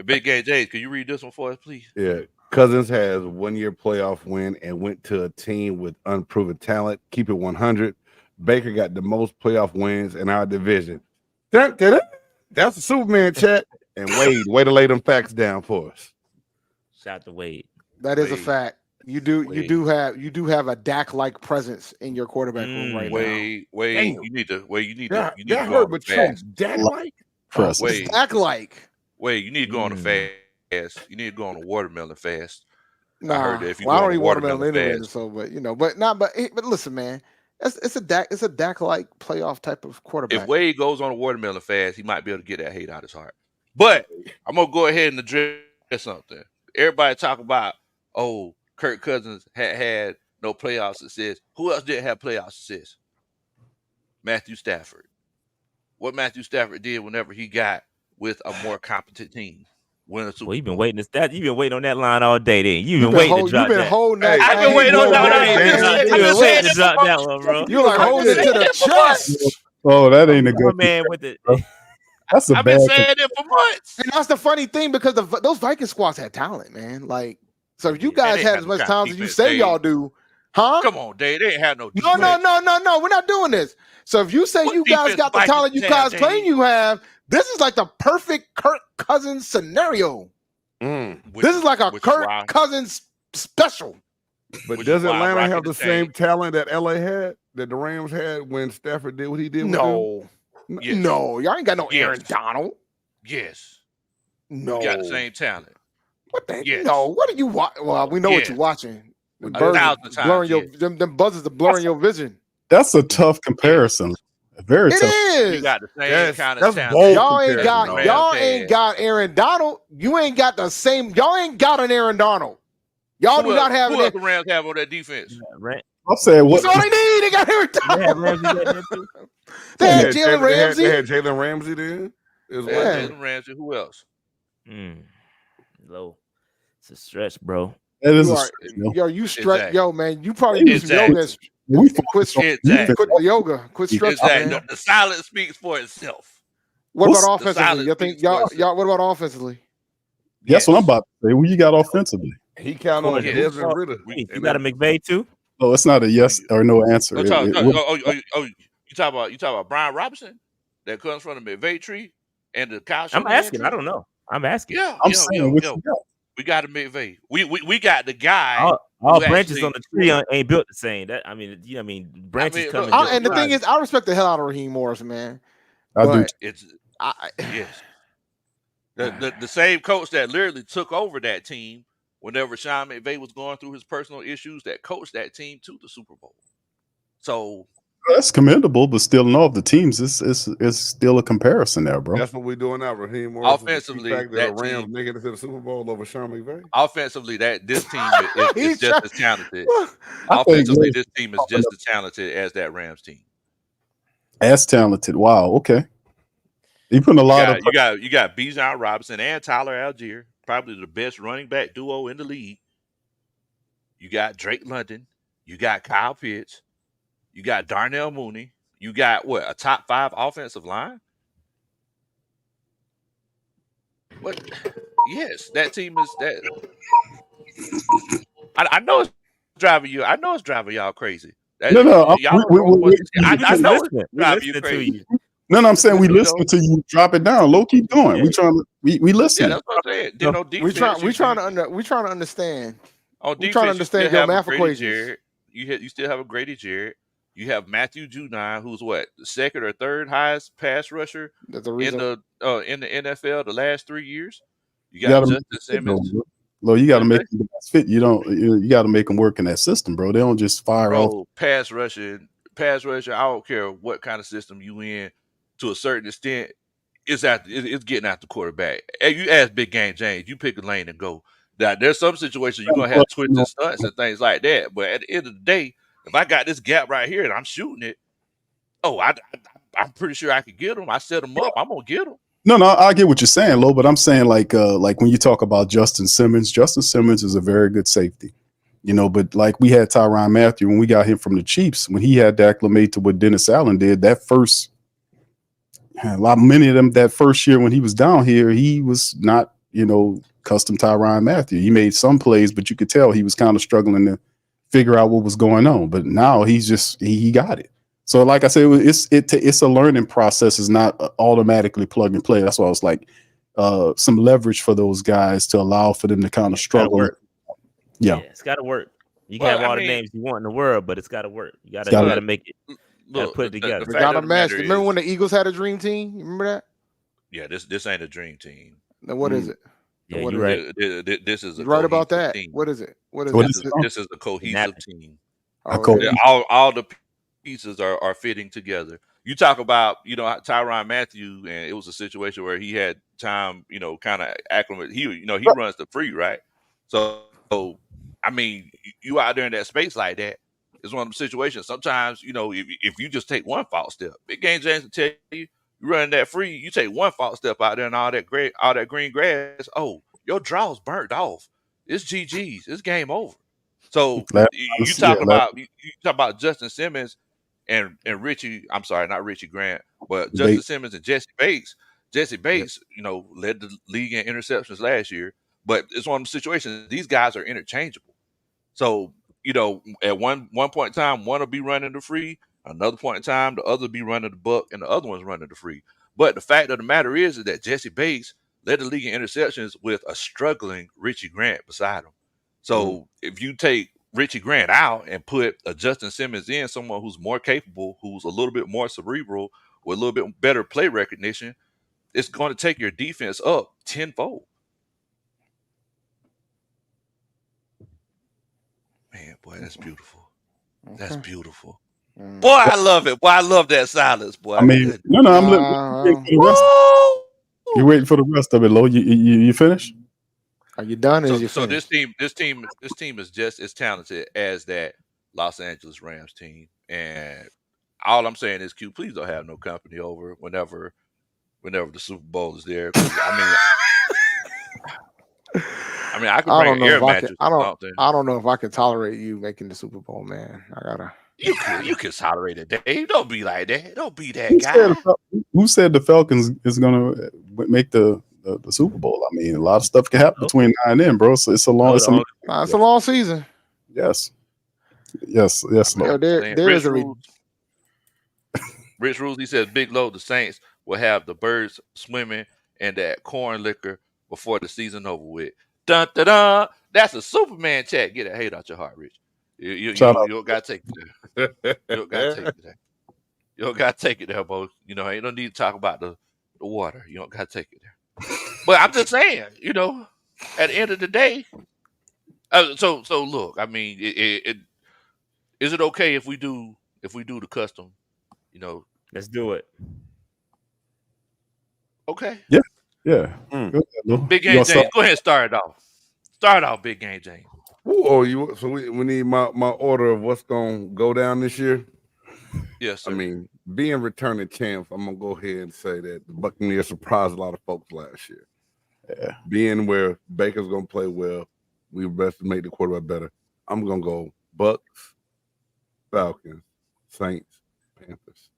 Big Game James, can you read this one for us, please? Yeah. Cousins has 1 year playoff win and went to a team with unproven talent. Keep it 100. Baker got the most playoff wins in our division. That's a Superman chat. And way to lay them facts down for us. Shout to Wade. That is a fact. You do have a Dak-like presence in your quarterback room right now. Wade, you need to that hurt, but Dak-like. Trust me. Wait, What's Dak like? wait. You need to go on a fast. You need to go on a watermelon fast. I Nah, heard that if you well, I go don't on a eat watermelon watermelon anyway, fast, so but but listen, man, it's a Dak like playoff type of if quarterback. Wade goes on a watermelon fast, he might be able to get that hate out his heart. But I'm gonna go ahead and address something. Everybody talk about, oh, Kirk Cousins had no playoff success. Who else didn't have playoff success? Matthew Stafford. What Matthew Stafford did whenever he got with a more competent team. Win a Super Well, you've been Bowl. waiting you've been waiting on that line all day. Then you've You've been waiting to you've drop been that. holding that. I've been thing, waiting on bro, that. man. You've been waiting to drop that one, bro. You like holding it to the chest. Oh, that ain't a good man with it. bro. That's a I've bad been saying it for months. And that's the funny thing because those Viking squads had talent, man. Like, so if you guys they had had as no much kind of talent as you defense, say Dave. y'all do, huh? Come on, Dave. They ain't had no No, defense. no. We're not doing this. So if you say What you guys defense got the Vikings talent you have, guys Dave? claim you have, this is like the perfect Kirk Cousins scenario. This is like a Kirk Cousins special. But Which does is why I'm Atlanta rocking have the the same chain. talent that LA had, that the Rams had when Stafford did what he did with them? No, Yes. no, y'all ain't got no Yes. Aaron Donald. Yes. No, We got the same talent. What the? Yes. No, what are you watching? Well, we know what Yes. you're watching. The A birds are 1,000 times, blurring your yes. them buzzes are blurring your vision. That's a tough comparison. Very It tough. We is. got the same Yes, kind of that's talent. bold. Y'all ain't comparison, got dog. y'all Rams ain't had. got Aaron Donald. You ain't got the same. Y'all ain't got an Aaron Donald. Y'all do not have who else an. the Rams have on that defense? I'm saying what That's all they need. They got Aaron Yeah, Donald. Ramsey got that too. They They had had Jalen Ramsey. They had Jalen Ramsey then as They well. had Yeah. Jalen Ramsey. Who else? Low. It's a stretch, bro. that is You a are, stretch, yo. yo, you stretch, Exactly. yo, man. You probably do some Exactly. yoga. We And quit, focus on Exactly. defense. quit the yoga. Quit stretching, Exactly. man. The silence speaks for itself. What What's- about The offensively? silence You think speaks for itself. y'all? What about offensively? That's what I'm Yes. about to say. Who you got offensively? He counted on Yes. Desmond Ritter. You got a McVay too? Oh, it's not a yes or no answer. You talk about Brian Robinson that comes from the McVay tree and the Kyle I'm Shanahan asking. tree? I don't know. I'm asking. Yeah, I'm saying what you got. we got a McVay. We got the guy. All who branches actually- on the tree ain't built the same. That I mean, branches mean, come look, in And the different thing sizes. is, I respect the hell out of Raheem Morris, man. I do. But It's I, yes. The same coach that literally took over that team whenever Sean McVay was going through his personal issues that coached that team to the Super Bowl. So That's commendable, but still, no, of the teams, it's still a comparison there, bro. That's what we're doing now. Raheem Morris is the key Offensively, factor that the Rams team- making it to the Super Bowl over Sean McVay. offensively, this team is He's just trying- as talented. I think Offensively, Rams this team is just as talented as that Rams team. as talented. Wow. Okay. You putting a lot of You got Bijan Robinson and Tyler Algier, probably the best running back duo in the league. You got Drake London. You got Kyle Pitts. You got Darnell Mooney. You got a top 5 offensive line? What? Yes, that team is that. I know it's driving you. I know it's driving y'all crazy. No, y'all I know it's driving you listening to crazy. you. No, I'm saying we You know? listen to you. Drop it down. Low, keep going. Yeah. We trying to we listen. Yeah, that's what I'm saying. Then on we defense, trying to understand. On we defense, trying to understand you your still have math a Grady equations. Jarrett. You still have a Grady Jarrett. You have Matthew Judon, who's the second or third highest pass rusher That's the in reason. the NFL the last 3 years. You You got gotta Justin make it fit, though, Simmons. bro. Lo, you got to What'd you make them fit. You got to make them work in that system, bro. They don't just fire off. Bro, pass rusher. I don't care what kind of system you in. To a certain extent, it's getting out the quarterback. And you ask Big Game James, you pick a lane and go. Now, there's some situations you're gonna have twists and stunts and things like that. But at the end of the day, if I got this gap right here and I'm shooting it, I'm pretty sure I could get him. I set him up. I'm gonna get him. No, I get what you're saying, Lo, but I'm saying like when you talk about Justin Simmons is a very good safety. But like we had Tyrann Mathieu when we got him from the Chiefs, when he had to acclimate to what Dennis Allen did, many of them that first year when he was down here, he was not, custom Tyrann Mathieu. He made some plays, but you could tell he was kind of struggling to figure out what was going on. But now he's just, he got it. So like I said, it's a learning process. It's not automatically plug and play. That's why I was like some leverage for those guys to allow for them to kind of struggle. Yeah, it's got to work. You can have all the names you want in the world, but it's got to work. You got to make it. Got to put it together. We got a match. Remember when the Eagles had a dream team? You remember that? Yeah, this ain't a dream team. Then what is it? Yeah, What you're is right. This is a You right about cohesive that? team. What is it? What is What it? is it? This is a cohesive team. I Oh, call it is? All the pieces are fitting together. You talk about, Tyrann Mathieu, and it was a situation where he had time, kind of acclimate. He runs the free, right? So I mean, you out there in that space like that, it's one of them situations. Sometimes, if you just take one false step, Big Game James will tell you running that free, you take one false step out there and all that green grass, oh, your draw's burnt off. It's GG's. It's game over. So you talk about Justin Simmons and Richie. I'm sorry, not Richie Grant, but Justin Simmons and Jesse Bates. Jesse Bates, led the league in interceptions last year, but it's one of the situations. These guys are interchangeable. So at one point in time, one will be running the free. Another point in time, the other will be running the buck, and the other one's running the free. But the fact of the matter is that Jesse Bates led the league in interceptions with a struggling Richie Grant beside him. So if you take Richie Grant out and put a Justin Simmons in, someone who's more capable, who's a little bit more cerebral, with a little bit better play recognition, it's going to take your defense up tenfold. Man, boy, that's beautiful. That's beautiful. Boy, I love it. Boy, I love that silence, boy. I mean, no, I'm waiting for the rest. You're waiting for the rest of it, Lo. You finished? Are you done? So this team is just as talented as that Los Angeles Rams team. And all I'm saying is, Q, please don't have no company over whenever the Super Bowl is there. I mean, I can bring an air mattress or something. I don't know if I can tolerate you making the Super Bowl, man. I gotta. You can tolerate it, Dave. Don't be like that. Don't be that guy. Who said the Falcons is gonna make the Super Bowl? I mean, a lot of stuff can happen between now and then, bro. So it's a long season. Yes. No. There is a Rich Rules. He says, Big Low, the Saints will have the birds swimming in that corn liquor before the season over with. Dun dun dun. That's a Superman chat. Get that hate out your heart, Rich. You don't gotta take it there. You don't gotta take it there. You don't gotta take it there, boy. You don't need to talk about the water. You don't gotta take it there. But I'm just saying, at the end of the day. So look, I mean, is it okay if we do the custom? Let's do it. Okay. Yeah. Big Game James, go ahead and start it off. Start off, Big Game James. So we need my order of what's gonna go down this year. Yes, sir. I mean, being returning champs, I'm gonna go ahead and say that the Buccaneers surprised a lot of folks last year. Yeah. Being where Baker's gonna play well, we best make the quarterback better. I'm gonna go Bucks, Falcons, Saints, Panthers.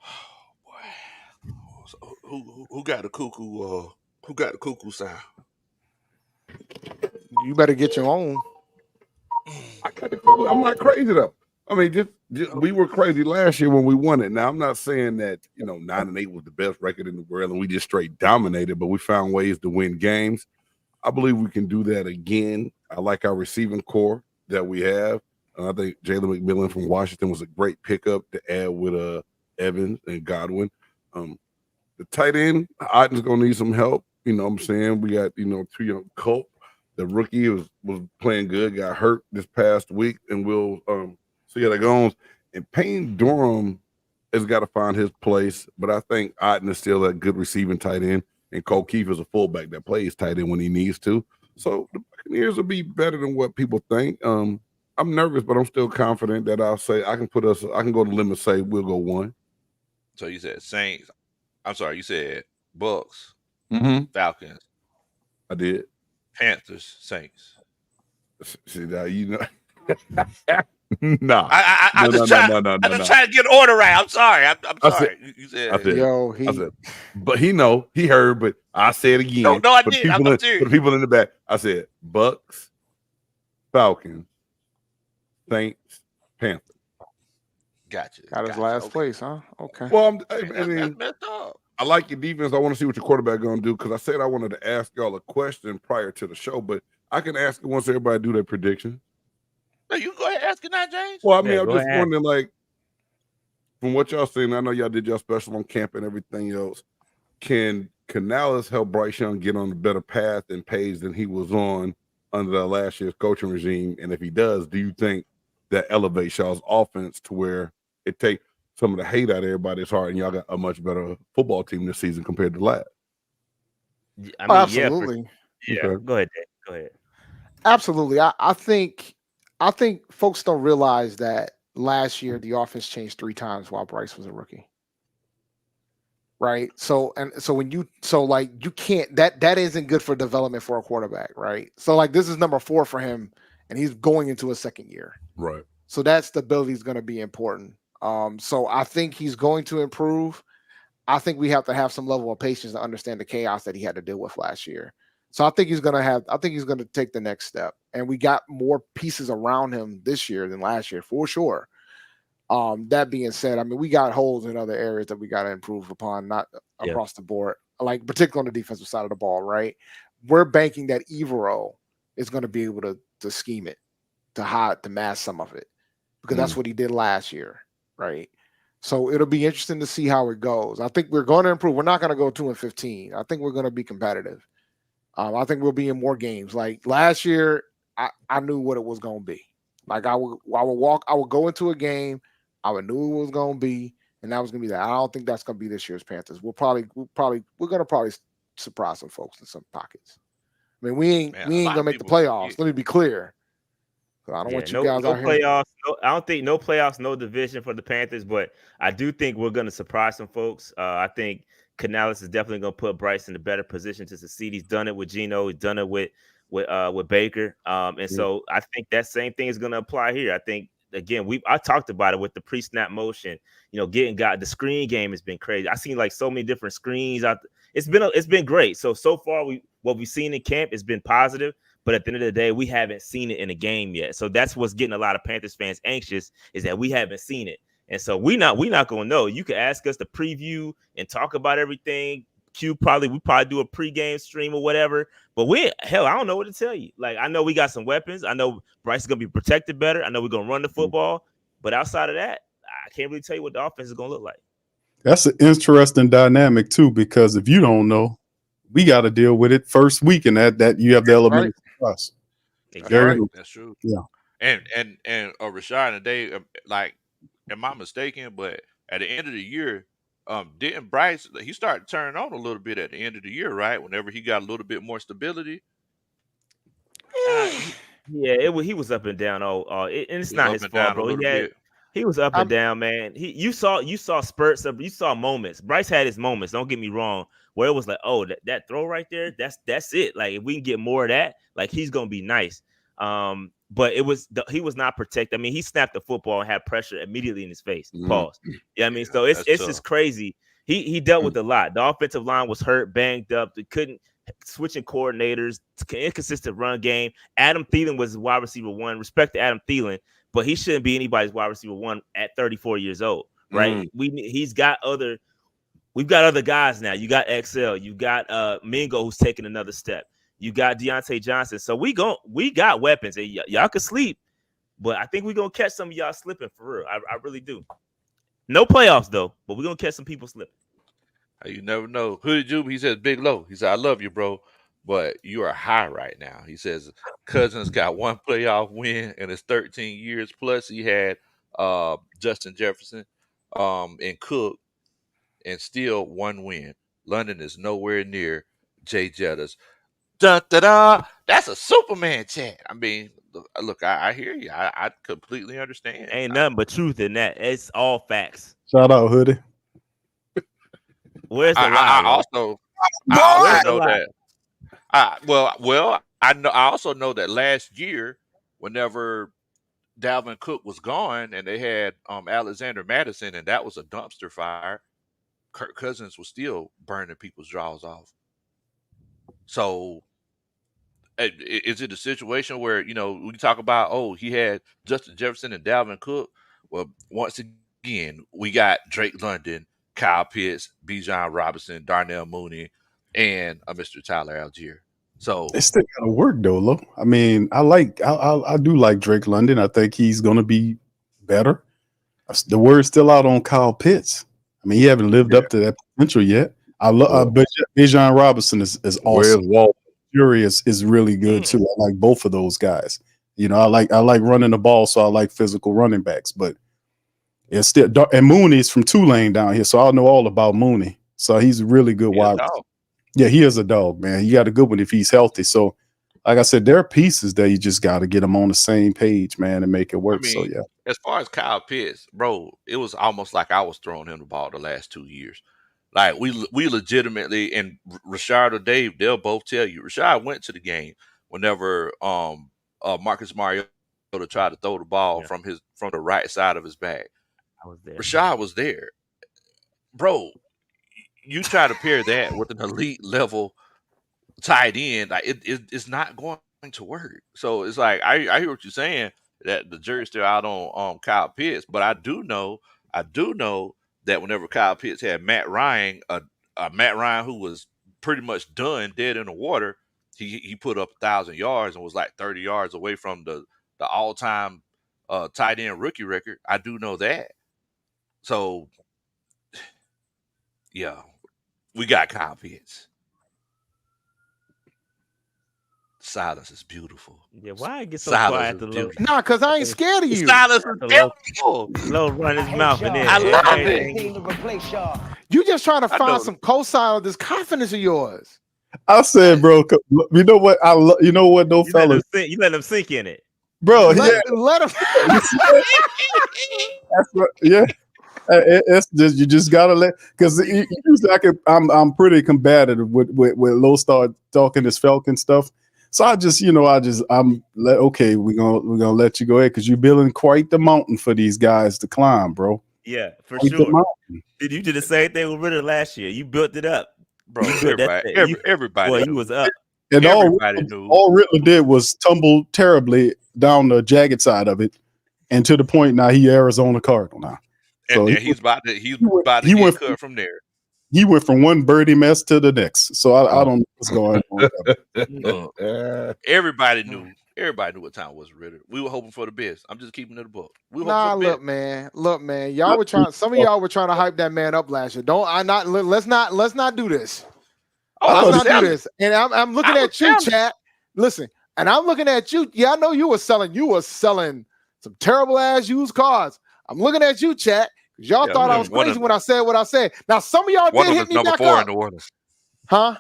Oh boy. So who got the cuckoo? Who got the cuckoo sound? You better get your own. I'm not crazy though. I mean, just we were crazy last year when we won it. Now I'm not saying that 9-8 was the best record in the world and we just straight dominated, but we found ways to win games. I believe we can do that again. I like our receiving core that we have. I think Jalen McMillan from Washington was a great pickup to add with Evans and Godwin. The tight end, Otten's gonna need some help. You know what I'm saying? We got 2 young Colt. The rookie was playing good, got hurt this past week, and we'll see how that goes. And Payne Durham has got to find his place, but I think Otten is still a good receiving tight end, and Cole Keefe is a fullback that plays tight end when he needs to. So the Buccaneers will be better than what people think. I'm nervous, but I'm still confident that I'll say I can go to limit and say we'll go 1. So you said Saints. I'm sorry, you said Bucks, Falcons. I did. Panthers, Saints. See now, nah. I'm just trying to get order right. I'm sorry. I'm sorry. You said, I said, but he heard, but I said again. No, I did. I'm serious. For the people in the back, I said Bucks, Falcons, Saints, Panthers. Gotcha. Got his last place, huh? Okay. Well, I like your defense. I want to see what your quarterback going to do because I said I wanted to ask y'all a question prior to the show, but I can ask it once everybody do their prediction. No, you go ahead and ask it now, James. Well, I mean, I'm just wondering, like, from what y'all seen, I know y'all did your special on camp and everything else. Can Canales help Bryce Young get on a better path and page than he was on under the last year's coaching regime? And if he does, do you think that elevates y'all's offense to where it take some of the hate out of everybody's heart and y'all got a much better football team this season compared to last? I mean, absolutely. Yeah. Okay. Go ahead, Dave. Go ahead. Absolutely. I think folks don't realize that last year the offense changed 3 times while Bryce was a rookie. Right. So you can't, that isn't good for development for a quarterback, right? So like this is number 4 for him and he's going into his second year. Right. So that stability is going to be important. So I think he's going to improve. I think we have to have some level of patience to understand the chaos that he had to deal with last year. So I think he's going to take the next step. And we got more pieces around him this year than last year, for sure. That being said, I mean, we got holes in other areas that we got to improve upon, not across the board, like particularly on the defensive side of the ball, right? We're banking that Evero is going to be able to scheme it, to mask some of it, because that's what he did last year, right? So it'll be interesting to see how it goes. I think we're going to improve. We're not going to go 2-15. I think we're going to be competitive. I think we'll be in more games. Like last year, I knew what it was going to be. Like I would go into a game, I would knew it was going to be, and that was going to be that. I don't think that's going to be this year's Panthers. We're going to probably surprise some folks in some pockets. I mean, we ain't going to make the playoffs. Let me be clear. I don't want you guys out here. Playoffs. I don't think no playoffs, no division for the Panthers, but I do think we're going to surprise some folks. I think Canales is definitely going to put Bryce in a better position to succeed. He's done it with Geno. He's done it with Baker. So I think that same thing is going to apply here. I think, again, I talked about it with the pre-snap motion, the screen game has been crazy. I've seen like so many different screens out. It's been great. So far what we've seen in camp has been positive, but at the end of the day, we haven't seen it in a game yet. So that's what's getting a lot of Panthers fans anxious, is that we haven't seen it. And so we not going to know. You can ask us to preview and talk about everything. We probably do a pregame stream or whatever, but I don't know what to tell you. Like, I know we got some weapons. I know Bryce is going to be protected better. I know we're going to run the football, but outside of that, I can't really tell you what the offense is going to look like. That's an interesting dynamic too, because if you don't know, we got to deal with it first week, and that you have the element of us. Exactly. That's true. Yeah. And Rashad and Dave, like, am I mistaken? But at the end of the year, didn't Bryce, he started turning on a little bit at the end of the year, right? Whenever he got a little bit more stability. He was up and down. And it's not his fault, bro. He was up and down, man. You saw spurts of, you saw moments. Bryce had his moments. Don't get me wrong, where it was like, oh, that throw right there, that's it. Like, if we can get more of that, like, he's gonna be nice. But he was not protected. I mean, he snapped the football and had pressure immediately in his face. Pause. I mean, so it's just crazy. He dealt with a lot. The offensive line was hurt, banged up. They couldn't switching coordinators, inconsistent run game. Adam Thielen was wide receiver 1. Respect to Adam Thielen, but he shouldn't be anybody's wide receiver 1 at 34 years old, right? We've got other guys now. You got XL, you got Mingo, who's taking another step. You got Deontay Johnson. So we got weapons, and y'all can sleep, but I think we're gonna catch some of y'all slipping for real. I really do. No playoffs though, but we're gonna catch some people slipping. You never know. Hoodie Jube, he says, Big Low. He said, I love you, bro, but you are high right now. He says Cousins got 1 playoff win in his 13 years. Plus, he had Justin Jefferson and Cook, and still 1 win. London is nowhere near Jay Jettas. Dun, da, da. That's a Superman chat. I mean, look, I hear you. I completely understand. Ain't nothing but truth in that. It's all facts. Shout out, Hoodie. Where's the lie? I also know that. I also know that last year, whenever Dalvin Cook was gone and they had Alexander Madison, and that was a dumpster fire, Kirk Cousins was still burning people's jaws off. So, is it a situation where, we talk about, he had Justin Jefferson and Dalvin Cook? Well, once again, we got Drake London, Kyle Pitts, Bijan Robinson, Darnell Mooney, and Mr. Tyler Algier. So it still gotta work though, Lo. I mean, I do like Drake London. I think he's gonna be better. The word's still out on Kyle Pitts. I mean, he haven't lived up to that potential yet. I love, but Bijan Robinson is Where's awesome. Walt? Fury is really good too. I like both of those guys. You know, I like running the ball, so I like physical running backs. But it's still and Mooney's from Tulane down here, so I know all about Mooney. So he's a really good wide. Yeah, he is a dog, man. He got a good one if he's healthy. So, like I said, there are pieces that you just got to get them on the same page, man, and make it work. I mean, so yeah. As far as Kyle Pitts, bro, it was almost like I was throwing him the ball the last 2 years. Like we legitimately, and Rashad or Dave, they'll both tell you. Rashad went to the game whenever Marcus Mariota tried to throw the ball from the right side of his bag. I was there. Rashad was there, bro. You try to pair that with an elite level tight end, like it's not going to work. So it's like I hear what you're saying, that the jury's still out on Kyle Pitts, but I do know that whenever Kyle Pitts had Matt Ryan, Matt Ryan who was pretty much done, dead in the water, he put up 1,000 yards and was like 30 yards away from the all-time tight end rookie record. I do know that. So yeah, we got Kyle Pitts. Silence is beautiful. Yeah, why I get so Silence quiet? is The little, Nah, because I ain't scared of you. Silence is beautiful. little run his mouth and then I love everything. it. You just trying to I know. find some cosign of this confidence of yours. I said, bro, you know what? You know what, though, You fellas, let them sink in it. bro. Let him. That's what, yeah. It's just, you just gotta let, because usually I'm pretty combative with Low Star talking this Falcon stuff. So I'm okay. We're gonna let you go ahead because you're building quite the mountain for these guys to climb, bro. Yeah, for Quite the sure. mountain. You did the same thing with Ritter last year. You built it up, Bro, You built that thing. everybody Boy, knew. you was up. And Everybody knew. all Riddler did was tumble terribly down the jagged side of it, and to the point now he Arizona Cardinal now. So And he's about to he get went cut from there. He went from one birdie mess to the next. So I don't know what's going on. Everybody knew. Everybody knew what time it was, Ritter. We were hoping for the best. I'm just keeping it a book. We were hoping for the best. Look, man. Y'all were trying. Some of y'all were trying to hype that man up last year. Let's not do this. Oh, Let's not do this. And I'm looking at you, chat. Listen, and I'm looking at you. Yeah, I know you were selling some terrible ass used cars. I'm looking at you, chat. Y'all thought I was crazy when I said what I said. Now some of y'all did hit me number back 4 up. in New Orleans. Huh?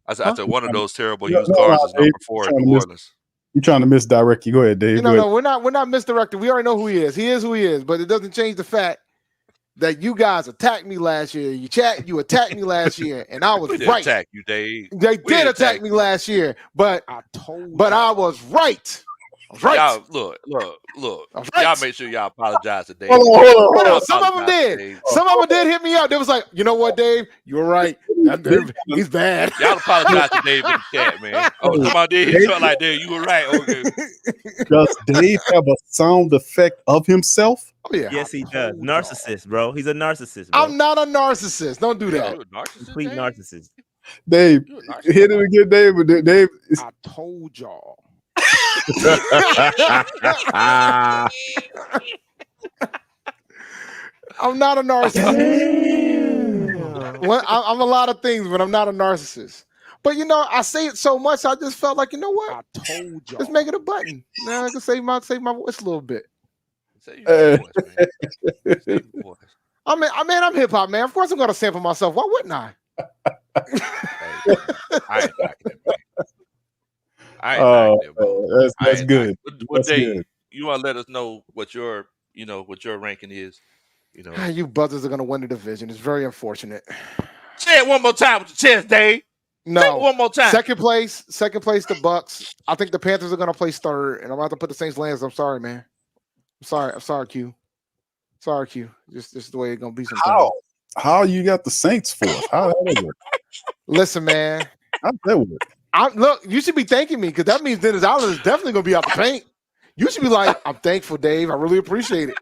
I said one of those terrible No, used cars is number Dave, 4 in New Orleans. You're trying to misdirect you. Go ahead, Dave. No, we're not misdirected. We already know who he is. He is who he is, but it doesn't change the fact that you guys attacked me last year. You attacked me last year, and I was We did right. attack you, Dave. They did attack me last year, but I was right. Right. Y'all, look. Right. Y'all make sure y'all apologize to Dave. Hold on. No, some of them did. Some of them did hit me up. They was like, you know what, Dave? You were right. He's bad. Y'all apologize to Dave in the chat, man. Oh, somebody did hit you like Dave. You were right. Okay. Does Dave have a sound effect of himself? Oh, yeah. Yes, he does. Narcissist, bro. He's a narcissist, bro. I'm not a narcissist. Don't do that. You a narcissist, Complete Dave? narcissist. Dave, You a narcissist? hit it again, Dave. But Dave, I told y'all. I'm not a narcissist. Well, I'm a lot of things, but I'm not a narcissist. But I say it so much, I just felt like, you know what? I told you. Let's make it a button. Now I can save my voice a little bit. Say your voice, man. Say your voice. I'm hip hop, man. Of course I'm gonna sample myself. Why wouldn't I? Hey, I ain't knocking it, man. I ain't knocking it, bro. That's good. What That's Dave, good. you want to let us know what your ranking is? You buzzers are gonna win the division. It's very unfortunate. Say it one more time with your chest, Dave. Say it No. one more time. Second place, the Bucks. I think the Panthers are gonna place third, and I'm about to put the Saints lands. I'm sorry, man. I'm sorry, Q. Sorry, Q. Just the way it's gonna be sometimes. How you got the Saints fourth? How that work? Listen, man. How that work? Look, you should be thanking me because that means Dennis Allen is definitely gonna be out the paint. You should be like, I'm thankful, Dave. I really appreciate it.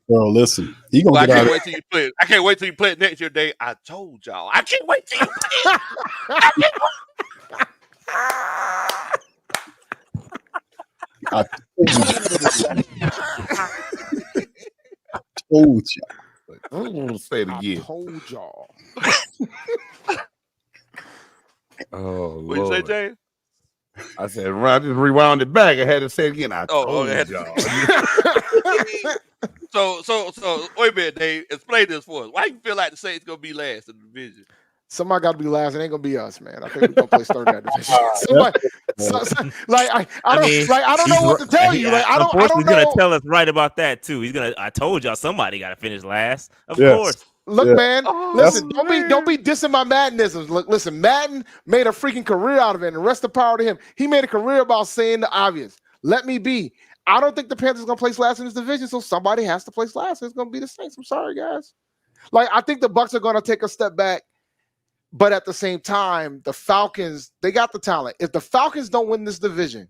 Bro, listen. He gonna I get can't out. wait till you play it. I can't wait till you play it next year, Dave. I told y'all. I can't wait till you play it. told you. I don't want to say it I again. told y'all. Oh, What you say, Lord. James? I said, I just rewound it back. I had to say it again. I Oh, told okay. y'all. So wait a minute, Dave. Explain this for us. Why you feel like the Saints gonna be last in the division? Somebody got to be last. It ain't gonna be us, man. I think we're gonna play third in that division. Somebody, I don't know what to tell you. Like, I don't Unfortunately, he's know. gonna tell us right about that too. He's gonna. I told y'all somebody got to finish last. Of Yes. course. Look, Yeah. man. Oh, Listen, man. don't be dissing my Maddenisms. Look, listen. Madden made a freaking career out of it, and the rest of power to him. He made a career about saying the obvious. Let me be. I don't think the Panthers are gonna place last in this division, so somebody has to place last. It's gonna be the Saints. I'm sorry, guys. Like, I think the Bucs are gonna take a step back, but at the same time, the Falcons, they got the talent. If the Falcons don't win this division,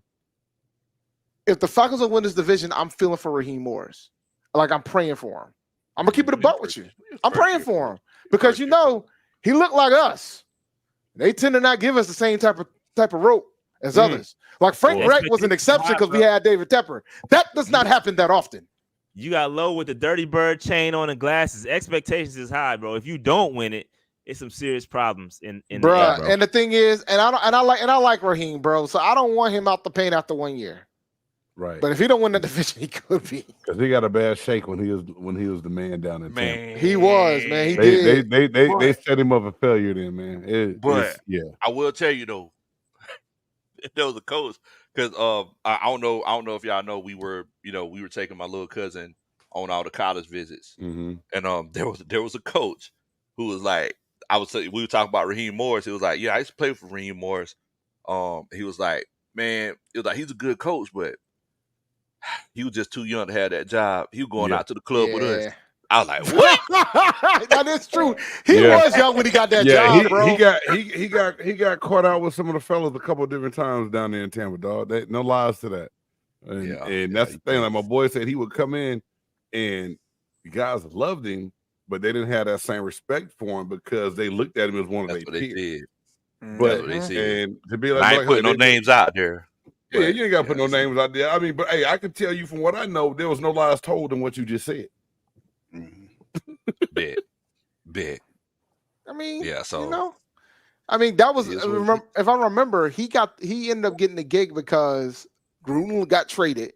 I'm feeling for Raheem Morris. Like, I'm praying for him. I'm gonna keep it a buck with you. I'm praying for him because he looked like us. They tend to not give us the same type of rope as others. Like Frank Reich was an exception because we had David Tepper. That does not happen that often. You got low with the dirty bird chain on and glasses. Expectations is high, bro. If you don't win it, it's some serious problems in the Bruh, air, bro. and the thing is, I like Raheem, bro. So I don't want him out the paint after 1 year. Right. But if he don't win the division, he could be. Because he got a bad shake when he was the man down in Tampa. Man, He was, man. He did. They set him up for failure then, man. I will tell you though, there was a coach because I don't know if y'all know we were taking my little cousin on all the college visits, and there was a coach who was like, we were talking about Raheem Morris. He was like, yeah, I used to play for Raheem Morris. He was like, man, it was like he's a good coach, but he was just too young to have that job. He was going out to the club with us. I was like, what? That is true. He was young when he got that job, bro. He got caught out with some of the fellas a couple of different times down there in Tampa, dog. No lies to that. And that's the thing. Like my boy said, he would come in and the guys loved him, but they didn't have that same respect for him because they looked at him as one of their peers. But and to be like, I ain't putting no names out there. Yeah, you ain't got to put no names out there. I mean, but hey, I can tell you from what I know, there was no lies told in what you just said. Bet. I mean, so I mean, that was if I remember, he ended up getting the gig because Gruden got traded,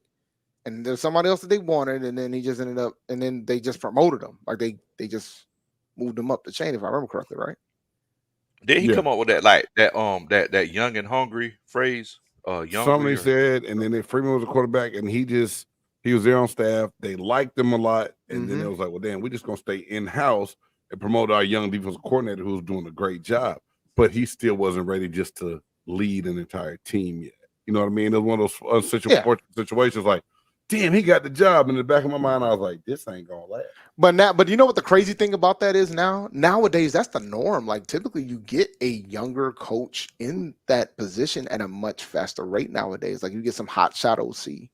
and there's somebody else that they wanted, and then he just ended up, and then they just promoted him, like they just moved him up the chain, if I remember correctly, right? Did he come up with that that young and hungry phrase? Somebody said, and then Freeman was a quarterback, and he was there on staff. They liked him a lot, and then it was like, well, damn, we're just gonna stay in house and promote our young defensive coordinator who's doing a great job, but he still wasn't ready just to lead an entire team yet. You know what I mean? It was one of those situations like, damn, he got the job. In the back of my mind, I was like, this ain't gonna last. But you know what the crazy thing about that is nowadays, that's the norm. Like typically you get a younger coach in that position at a much faster rate nowadays. Like you get some hot shot OC.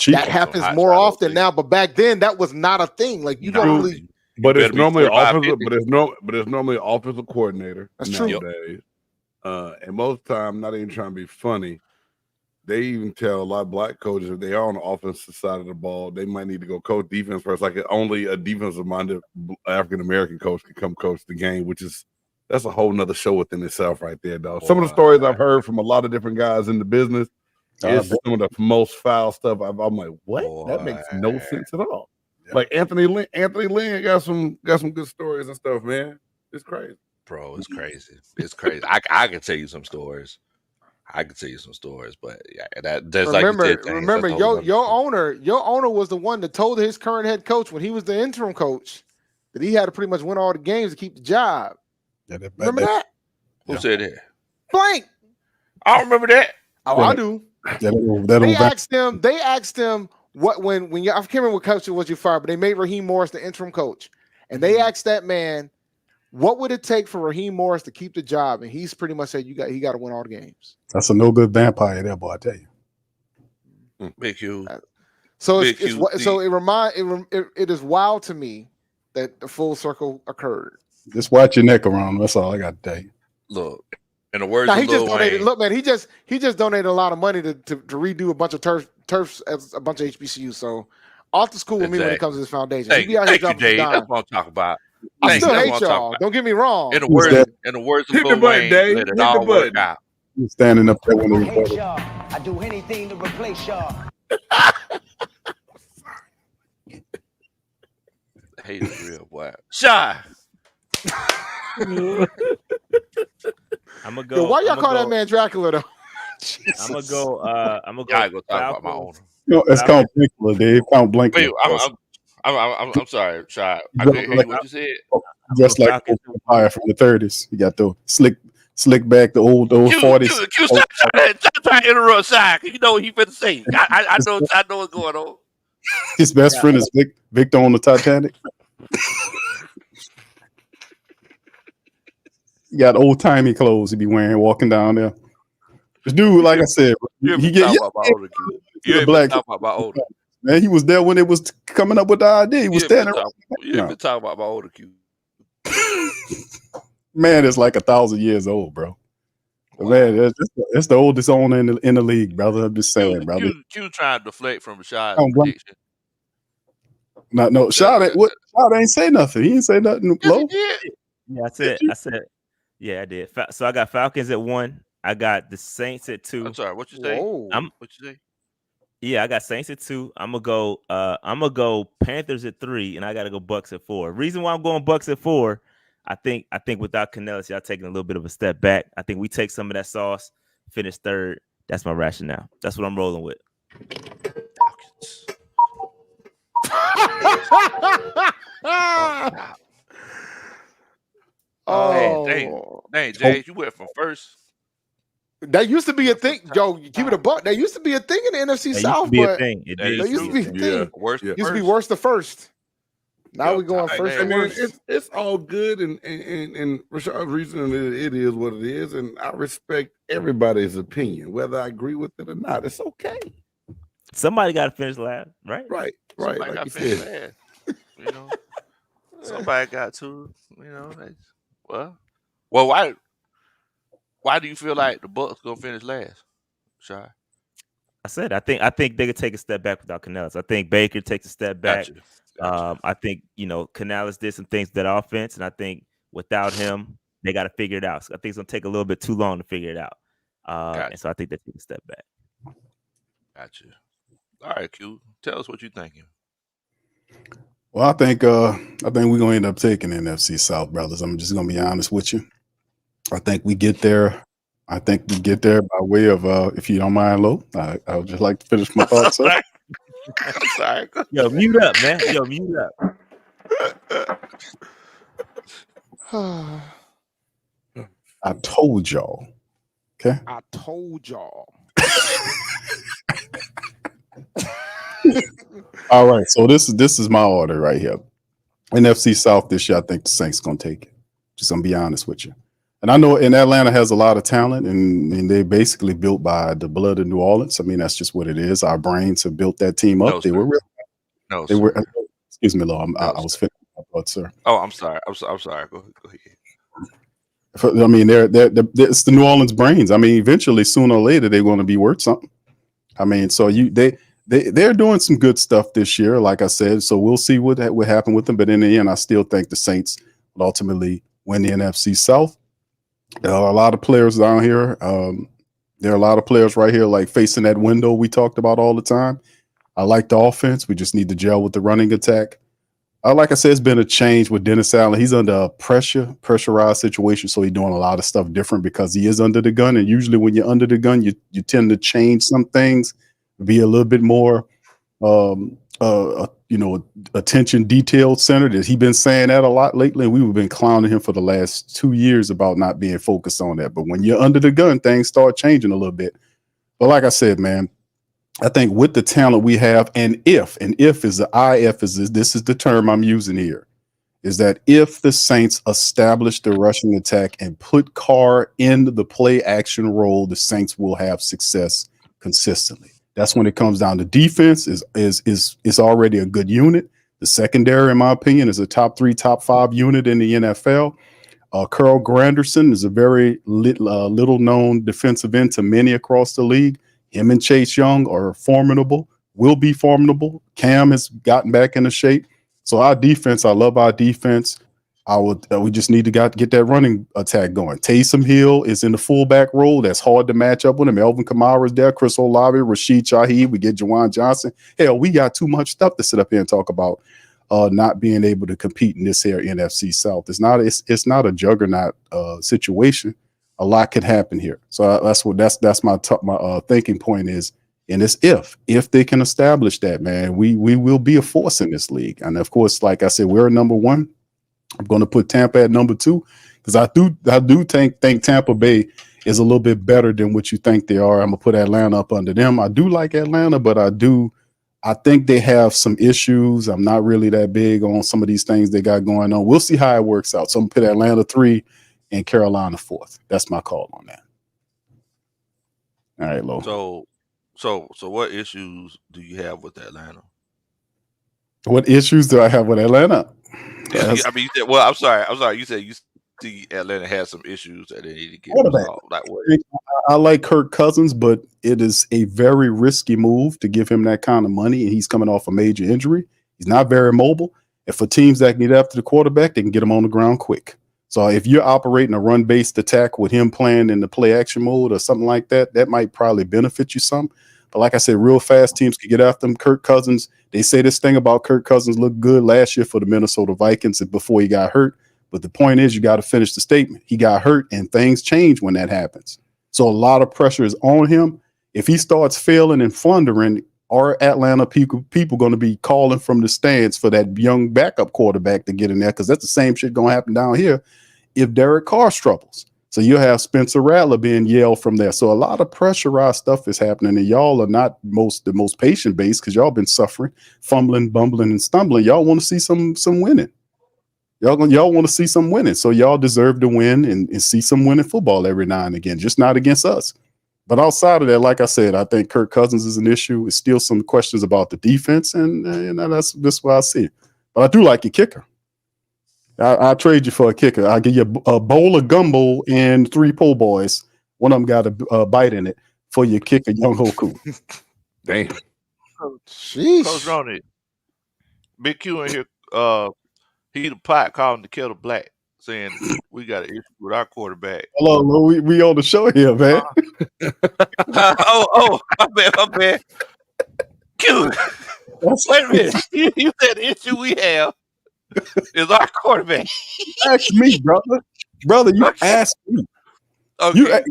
That happens more often now, but back then that was not a thing. Like you don't really. But it's normally normally an offensive coordinator. That's nowadays. And most of the time, not even trying to be funny, they even tell a lot of black coaches if they are on the offensive side of the ball, they might need to go coach defense first. Like only a defensive-minded African-American coach can come coach the game, that's a whole nother show within itself right there, dog. Some of the stories I've heard from a lot of different guys in the business is some of the most foul stuff. I'm like, what? That makes no sense at all. Yeah. Like Anthony Lynn got some good stories and stuff, man. It's crazy. Bro, it's crazy. It's crazy. I can tell you some stories. But that's remember your owner was the one that told his current head coach when he was the interim coach that he had to pretty much win all the games to keep the job. Remember that? Who said that? Blank. I don't remember that. Oh, I do. They asked him what when I can't remember what coach it was you fired, but they made Raheem Morris the interim coach, and they asked that man, what would it take for Raheem Morris to keep the job? And he's pretty much said he got to win all the games. That's a no good vampire there, boy. I tell you. Big Q. So it is wild to me that the full circle occurred. Just watch your neck around. That's all I got to tell you. Look, in the words of Lil Wayne. Look, man, he just donated a lot of money to redo a bunch of turfs as a bunch of HBCUs. So Arthur's cool with me when it Exactly. comes to his foundation. He Thank be you, out here thank you, dropping some Jay. That's dimes. what I'm talking about. I Thank still you. That's hate what I'm talking y'all. about. Don't get me wrong. In the Who's words, that? in the words of Hit the Lil button, Wayne, Dave. let it Hit the all work button. out. He's standing up there when I they hate y'all. I do anything to replace y'all. Hate is real, boy. Shy. I'm gonna go. Yo, why y'all I'ma call go, that man Dracula though? I'm gonna Jesus. go. I'm gonna go. Y'all ain't gonna talk about my Falcons. owner. It's Count Blinkler, Dave. Count Wait, Blinkler. I'm sorry, Shy. I Dressed couldn't hear like, you. What you said? dressed like Falcons. a fire from the 30s. You got the slick back, the old Q, 40s. stop trying to interrupt Shy. You know what he finna say. I know what's going on. His best friend is Victor on the Titanic. He got old timey clothes he be wearing walking down there. This dude, like I said, You ain't he been get talking about my owner, Q. to You the ain't been black talking about my owner. man. He was there when it was coming up with the idea. He was standing. You ain't been talking about my owner, Q. Man, it's like 1,000 years old, bro. Man, that's the oldest owner in the league, brother. I'm just saying, brother. Q trying to deflect from Rashad's Oh, bro. prediction. No, Shad ain't say nothing. He ain't say nothing Yes, he low. did. Yeah, I said. Yeah, I did. So I got Falcons at 1. I got the Saints at 2. I'm sorry. What you say? Whoa. What you say? Yeah, I got Saints at 2. I'm gonna go Panthers at 3, and I gotta go Bucks at 4. Reason why I'm going Bucks at 4, I think without Canellis, y'all taking a little bit of a step back. I think we take some of that sauce, finish third. That's my rationale. That's what I'm rolling with. Falcons. Oh, Dang, James, you went from first. that used to be a thing. Yo, keep it a buck. That used to be a thing in the NFC That used to South, be a but thing. It That did is that used to be a Yeah. thing. Worst. Yeah. Used to be worse the first. Now Yo, we going Ty- first Hey, and And worse. it's all good, and Rashad's reason it is what it is, and I respect everybody's opinion, whether I agree with it or not. It's okay. Somebody got to finish last, right? Right. Somebody Like got you finished said. last. You know, somebody got to. You know, well, why do you feel like the Bucks gonna finish last, Shy? I said I think they could take a step back without Canales. I think Baker takes a step back. Gotcha. I think Canales did some things to that offense, and I think without him, they got to figure it out. So I think it's gonna take a little bit too long to figure it out. Gotcha. And so I think they take a step back. Gotcha. All right, Q. Tell us what you're thinking. Well, I think we're gonna end up taking NFC South, brothers. I'm just gonna be honest with you. I think we get there. I think we get there by way of if you don't mind, Lo. I would just like to finish my thoughts. Sir. I'm sorry. Yo, mute up, man. Yo, mute up. I told y'all. Okay. I told y'all. All right. So this is my order right here. NFC South this year, I think the Saints gonna take it. Just gonna be honest with you. And I know in Atlanta has a lot of talent, and they're basically built by the blood of New Orleans. I mean, that's just what it is. Our brains have built that team up. No, They sir. were real. No, They sir. were. Excuse me, Lo. I No, was sir. finishing my thoughts, sir. Oh, I'm sorry. I'm sorry. Go ahead. I mean, it's the New Orleans brains. I mean, eventually, sooner or later, they're going to be worth something. I mean, so they're doing some good stuff this year, like I said. So we'll see what happen with them. But in the end, I still think the Saints will ultimately win the NFC South. There are a lot of players down here. There are a lot of players right here, like facing that window we talked about all the time. I like the offense. We just need to gel with the running attack. Like I said, it's been a change with Dennis Allen. He's under a pressurized situation, so he's doing a lot of stuff different because he is under the gun. And usually, when you're under the gun, you tend to change some things, be a little bit more, attention detail centered. He's been saying that a lot lately, and we've been clowning him for the last 2 years about not being focused on that. But when you're under the gun, things start changing a little bit. But like I said, man, I think with the talent we have, and if is the IF is this is the term I'm using here, is that if the Saints establish the rushing attack and put Carr in the play action role, the Saints will have success consistently. That's when it comes down to defense is already a good unit. The secondary, in my opinion, is a top 3, top 5 unit in the NFL. Carl Granderson is a very little known defensive end to many across the league. Him and Chase Young are formidable, will be formidable. Cam has gotten back into shape. So our defense, I love our defense. We just need to get that running attack going. Taysom Hill is in the fullback role. That's hard to match up with him. Elvin Kamara is there. Chris Olave, Rashid Shaheed. We get Jawan Johnson. Hell, we got too much stuff to sit up here and talk about not being able to compete in this here NFC South. It's not a juggernaut situation. A lot could happen here. So that's my thinking point is. And it's if they can establish that, man, we will be a force in this league. And of course, like I said, we're number one. I'm going to put Tampa at number two because I do think Tampa Bay is a little bit better than what you think they are. I'm gonna put Atlanta up under them. I do like Atlanta, but I think they have some issues. I'm not really that big on some of these things they got going on. We'll see how it works out. So I'm gonna put Atlanta 3 and Carolina 4th. That's my call on that. All right, Lo. So what issues do you have with Atlanta? What issues do I have with Atlanta? I mean, you said, well, I'm sorry. You said you see Atlanta has some issues that they need to get resolved. Like what? I like Kirk Cousins, but it is a very risky move to give him that kind of money, and he's coming off a major injury. He's not very mobile. And for teams that can get after the quarterback, they can get him on the ground quick. So if you're operating a run-based attack with him playing in the play-action mode or something like that, that might probably benefit you some. But like I said, real fast teams can get after him. Kirk Cousins, they say this thing about Kirk Cousins looked good last year for the Minnesota Vikings before he got hurt. But the point is, you got to finish the statement. He got hurt, and things change when that happens. So a lot of pressure is on him. If he starts failing and floundering, are Atlanta people going to be calling from the stands for that young backup quarterback to get in there? Because that's the same shit going to happen down here if Derek Carr struggles. So you'll have Spencer Rattler being yelled from there. So a lot of pressurized stuff is happening, and y'all are not the most patient based because y'all been suffering, fumbling, bumbling, and stumbling. Y'all want to see some winning. Y'all want to see some winning. So y'all deserve to win and see some winning football every now and again, just not against us. But outside of that, like I said, I think Kirk Cousins is an issue. It's still some questions about the defense, and that's why I see it. But I do like your kicker. I'll trade you for a kicker. I'll give you a bowl of gumbo and 3 po' boys. One of them got a bite in it for your kicker, Young Hoku. Damn. Sheesh. Coach Ronnie, Big Q in here. He the pot calling the kettle black, saying we got an issue with our quarterback. Hello, we on the show here, man. My bad. Q. Wait a minute. You said the issue we have is our quarterback. Ask me, brother. Brother, you asked me. Okay.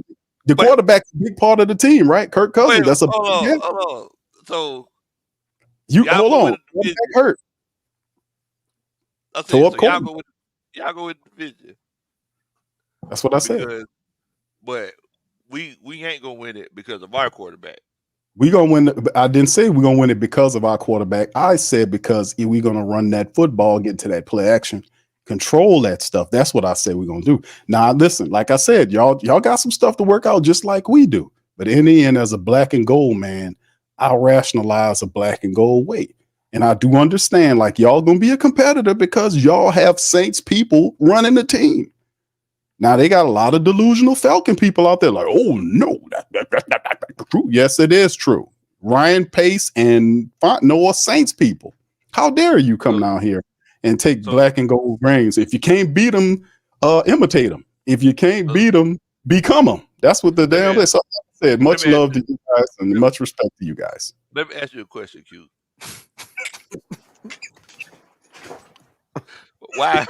The quarterback's a big part of the team, right? Kirk Cousins. That's a hold on. So you hold on. Quarterback hurt. So y'all go with the division. That's what I said. But we ain't gonna win it because of our quarterback. We gonna win. I didn't say we're gonna win it because of our quarterback. I said because we're gonna run that football, get to that play action, control that stuff. That's what I said we're gonna do. Now, listen, like I said, y'all got some stuff to work out just like we do. But in the end, as a black and gold man, I'll rationalize a black and gold way. And I do understand, like, y'all gonna be a competitor because y'all have Saints people running the team. Now they got a lot of delusional Falcon people out there, like, oh no, that's true. Yes, it is true. Ryan Pace and Fontenot are Saints people. How dare you come down here and take black and gold rings? If you can't beat them, imitate them. If you can't beat them, become them. That's what the damn is. So I said, much love to you guys and much respect to you guys. Let me ask you a question, Q. Why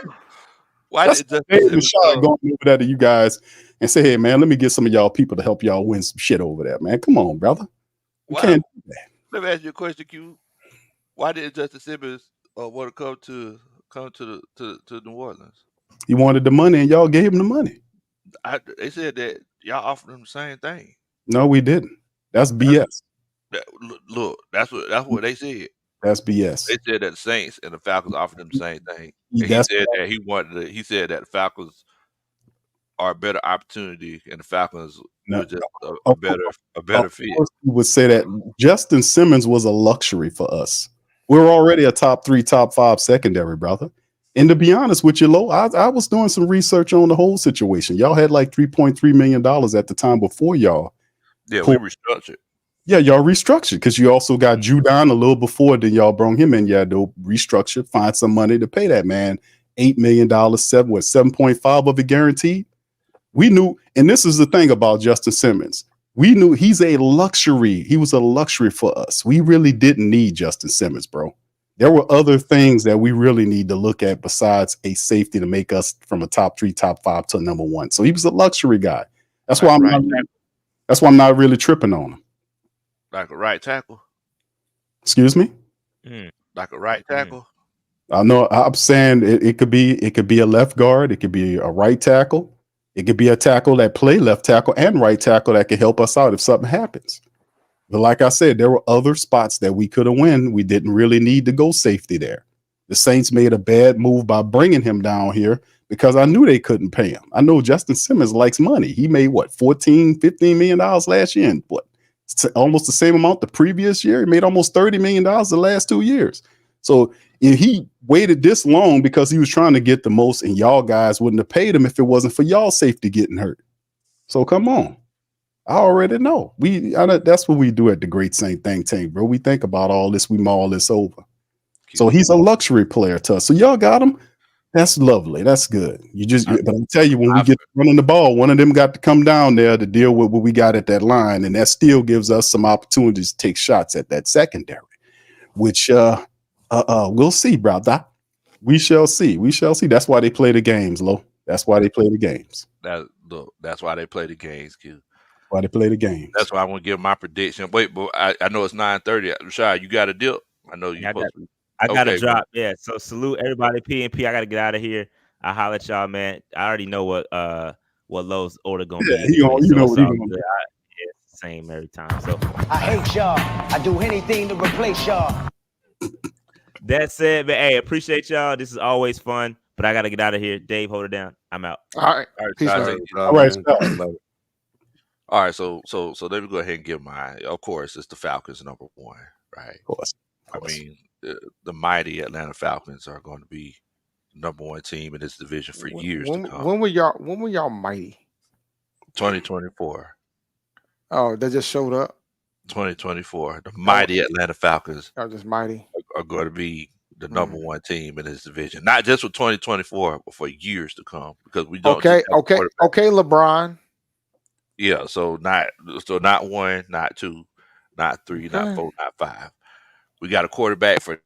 did Shot going over there to you guys and say, hey man, let me get some of y'all people to help y'all win some shit over there, man. Come on, brother. You can't do that. Let me ask you a question, Q. Why did Justin Simmons want to come to New Orleans? He wanted the money and y'all gave him the money. They said that y'all offered him the same thing. No, we didn't. That's BS. Look, that's what they said. That's BS. They said that the Saints and the Falcons offered him the same thing. He said that the Falcons are a better opportunity, and the Falcons were just a better fit. We would say that Justin Simmons was a luxury for us. We're already a top 3, top 5 secondary, brother. And to be honest with you, Lo, I was doing some research on the whole situation. Y'all had like $3.3 million at the time before y'all. Yeah, we restructured. Yeah, y'all restructured because you also got Judon a little before. Then y'all brought him in. Yeah, they'll restructure, find some money to pay that man $8 million, 7.5 of it guaranteed. We knew, and this is the thing about Justin Simmons. We knew he's a luxury. He was a luxury for us. We really didn't need Justin Simmons, bro. There were other things that we really need to look at besides a safety to make us from a top 3, top 5 to number 1. So he was a luxury guy. That's why that's why I'm not really tripping on him. Like a right tackle. Excuse me? Like a right tackle. I know I'm saying it could be a left guard, it could be a right tackle, it could be a tackle that play left tackle and right tackle that could help us out if something happens. But like I said, there were other spots that we could have won. We didn't really need to go safety there. The Saints made a bad move by bringing him down here because I knew they couldn't pay him. I know Justin Simmons likes money. He made what, $14, $15 million last year, and what, almost the same amount the previous year. He made almost $30 million the last 2 years. So if he waited this long because he was trying to get the most, and y'all guys wouldn't have paid him if it wasn't for y'all safety getting hurt. So come on. I already know. That's what we do at the Great Saint Think Tank, bro. We think about all this, we mull this over. So he's a luxury player to us. So y'all got him. That's lovely. That's good. But I tell you, when we get running the ball, one of them got to come down there to deal with what we got at that line, and that still gives us some opportunities to take shots at that secondary, which we'll see, brother. We shall see. We shall see. That's why they play the games, Lo. That's why they play the games. That's why they play the games, Q. Why they play the games. That's why I want to give my prediction. Wait, but I know it's 9:30. Rashad, you got a dip? I know you. I got to drop. Yeah. So salute everybody. PNP. I got to get out of here. I'll holler at y'all, man. I already know what Lowe's order gonna be. You know what he's gonna do. It's the same every time. So I hate y'all. I do anything to replace y'all. That said, man, hey, appreciate y'all. This is always fun, but I got to get out of here. Dave, hold it down. I'm out. All right. Peace, all right. All right, so let me go ahead and give mine. Of course, it's the Falcons number 1, right? Of course. I mean, the mighty Atlanta Falcons are going to be the number 1 team in this division for years to come. When were y'all mighty? 2024. Oh, they just showed up. 2024. The mighty Atlanta Falcons are just mighty. Are going to be the number 1 team in this division, not just for 2024, but for years to come. Because we don't. Okay, LeBron. Yeah, so not 1, not 2, not 3, not 4, not 5. We got a quarterback for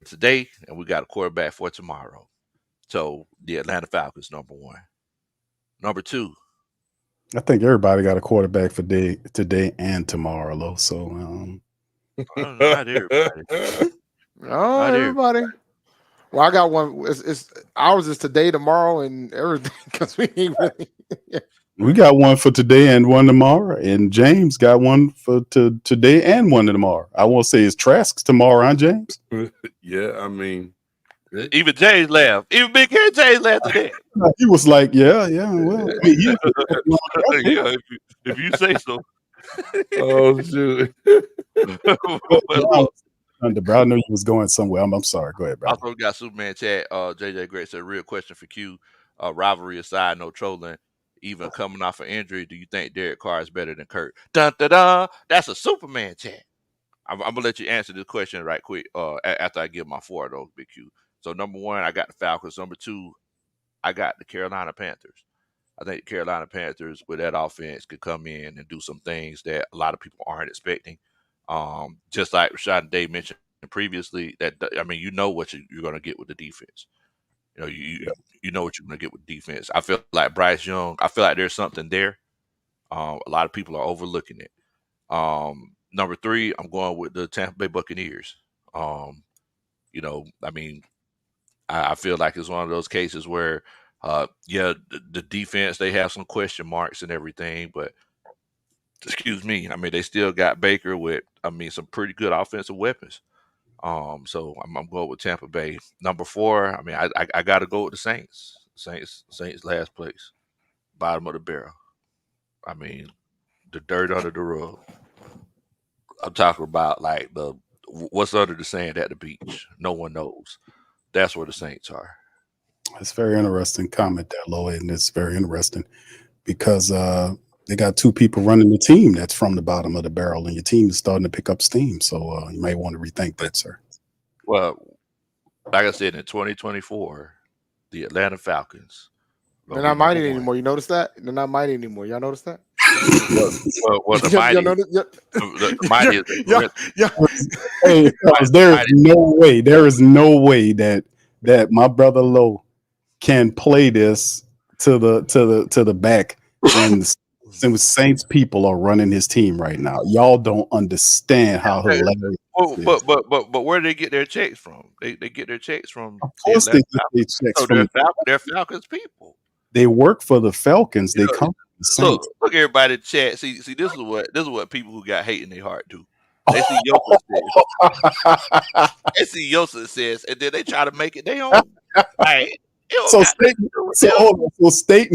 today, and we got a quarterback for tomorrow. So the Atlanta Falcons number 1. Number 2. I think everybody got a quarterback for today and tomorrow, Lo. So not everybody. Not everybody. Well, I got one. It's ours is today, tomorrow, and everything because we ain't really. We got one for today and one tomorrow, and James got one for today and one tomorrow. I won't say it's Trask's tomorrow, huh, James? Yeah, I mean, even James laughed. Even Big Hair James laughed today. He was like, "Yeah, well, yeah, if you say so." Oh shoot! Bro, I know you was going somewhere. I'm sorry. Go ahead, bro. Also, we got Superman chat. JJ Great said, "Real question for Q. Rivalry aside, no trolling. Even coming off an injury, do you think Derek Carr is better than Kurt?" Dun, dun, dun. That's a Superman chat. I'm gonna let you answer this question right quick. After I give my 4 though, Big Q. So number 1, I got the Falcons. Number 2, I got the Carolina Panthers. I think the Carolina Panthers with that offense could come in and do some things that a lot of people aren't expecting. Just like Rashad and Dave mentioned previously, that you know what you're gonna get with the defense. You know, you know what you're going to get with defense. I feel like Bryce Young, I feel like there's something there. A lot of people are overlooking it. Number 3, I'm going with the Tampa Bay Buccaneers. I feel like it's one of those cases where, the defense, they have some question marks and everything, but excuse me, they still got Baker with, some pretty good offensive weapons. So I'm going with Tampa Bay. Number 4, I got to go with the Saints. Saints last place, bottom of the barrel. The dirt under the rug. I'm talking about like what's under the sand at the beach. No one knows. That's where the Saints are. It's very interesting comment there, Lloyd, and it's very interesting because They got two people running the team that's from the bottom of the barrel, and your team is starting to pick up steam. So you might want to rethink that, sir. Well, like I said, in 2024, the Atlanta Falcons. They're not mighty anymore. You notice that? They're not mighty anymore. Y'all notice that? Well, the mighty, the mighty is Hey, fellas, there is no way that my brother Lowe can play this to the back when the Saints people are running his team right now. Y'all don't understand how hilarious. But where do they get their checks from? They get their checks from. Of course, they get their checks so from. They're Falcons people. They work for the Falcons. They come from the Saints. Look, everybody in the chat. See, this is what people who got hate in their heart do. They see your success. They see your success, and then they try to make it their own. Like, so stating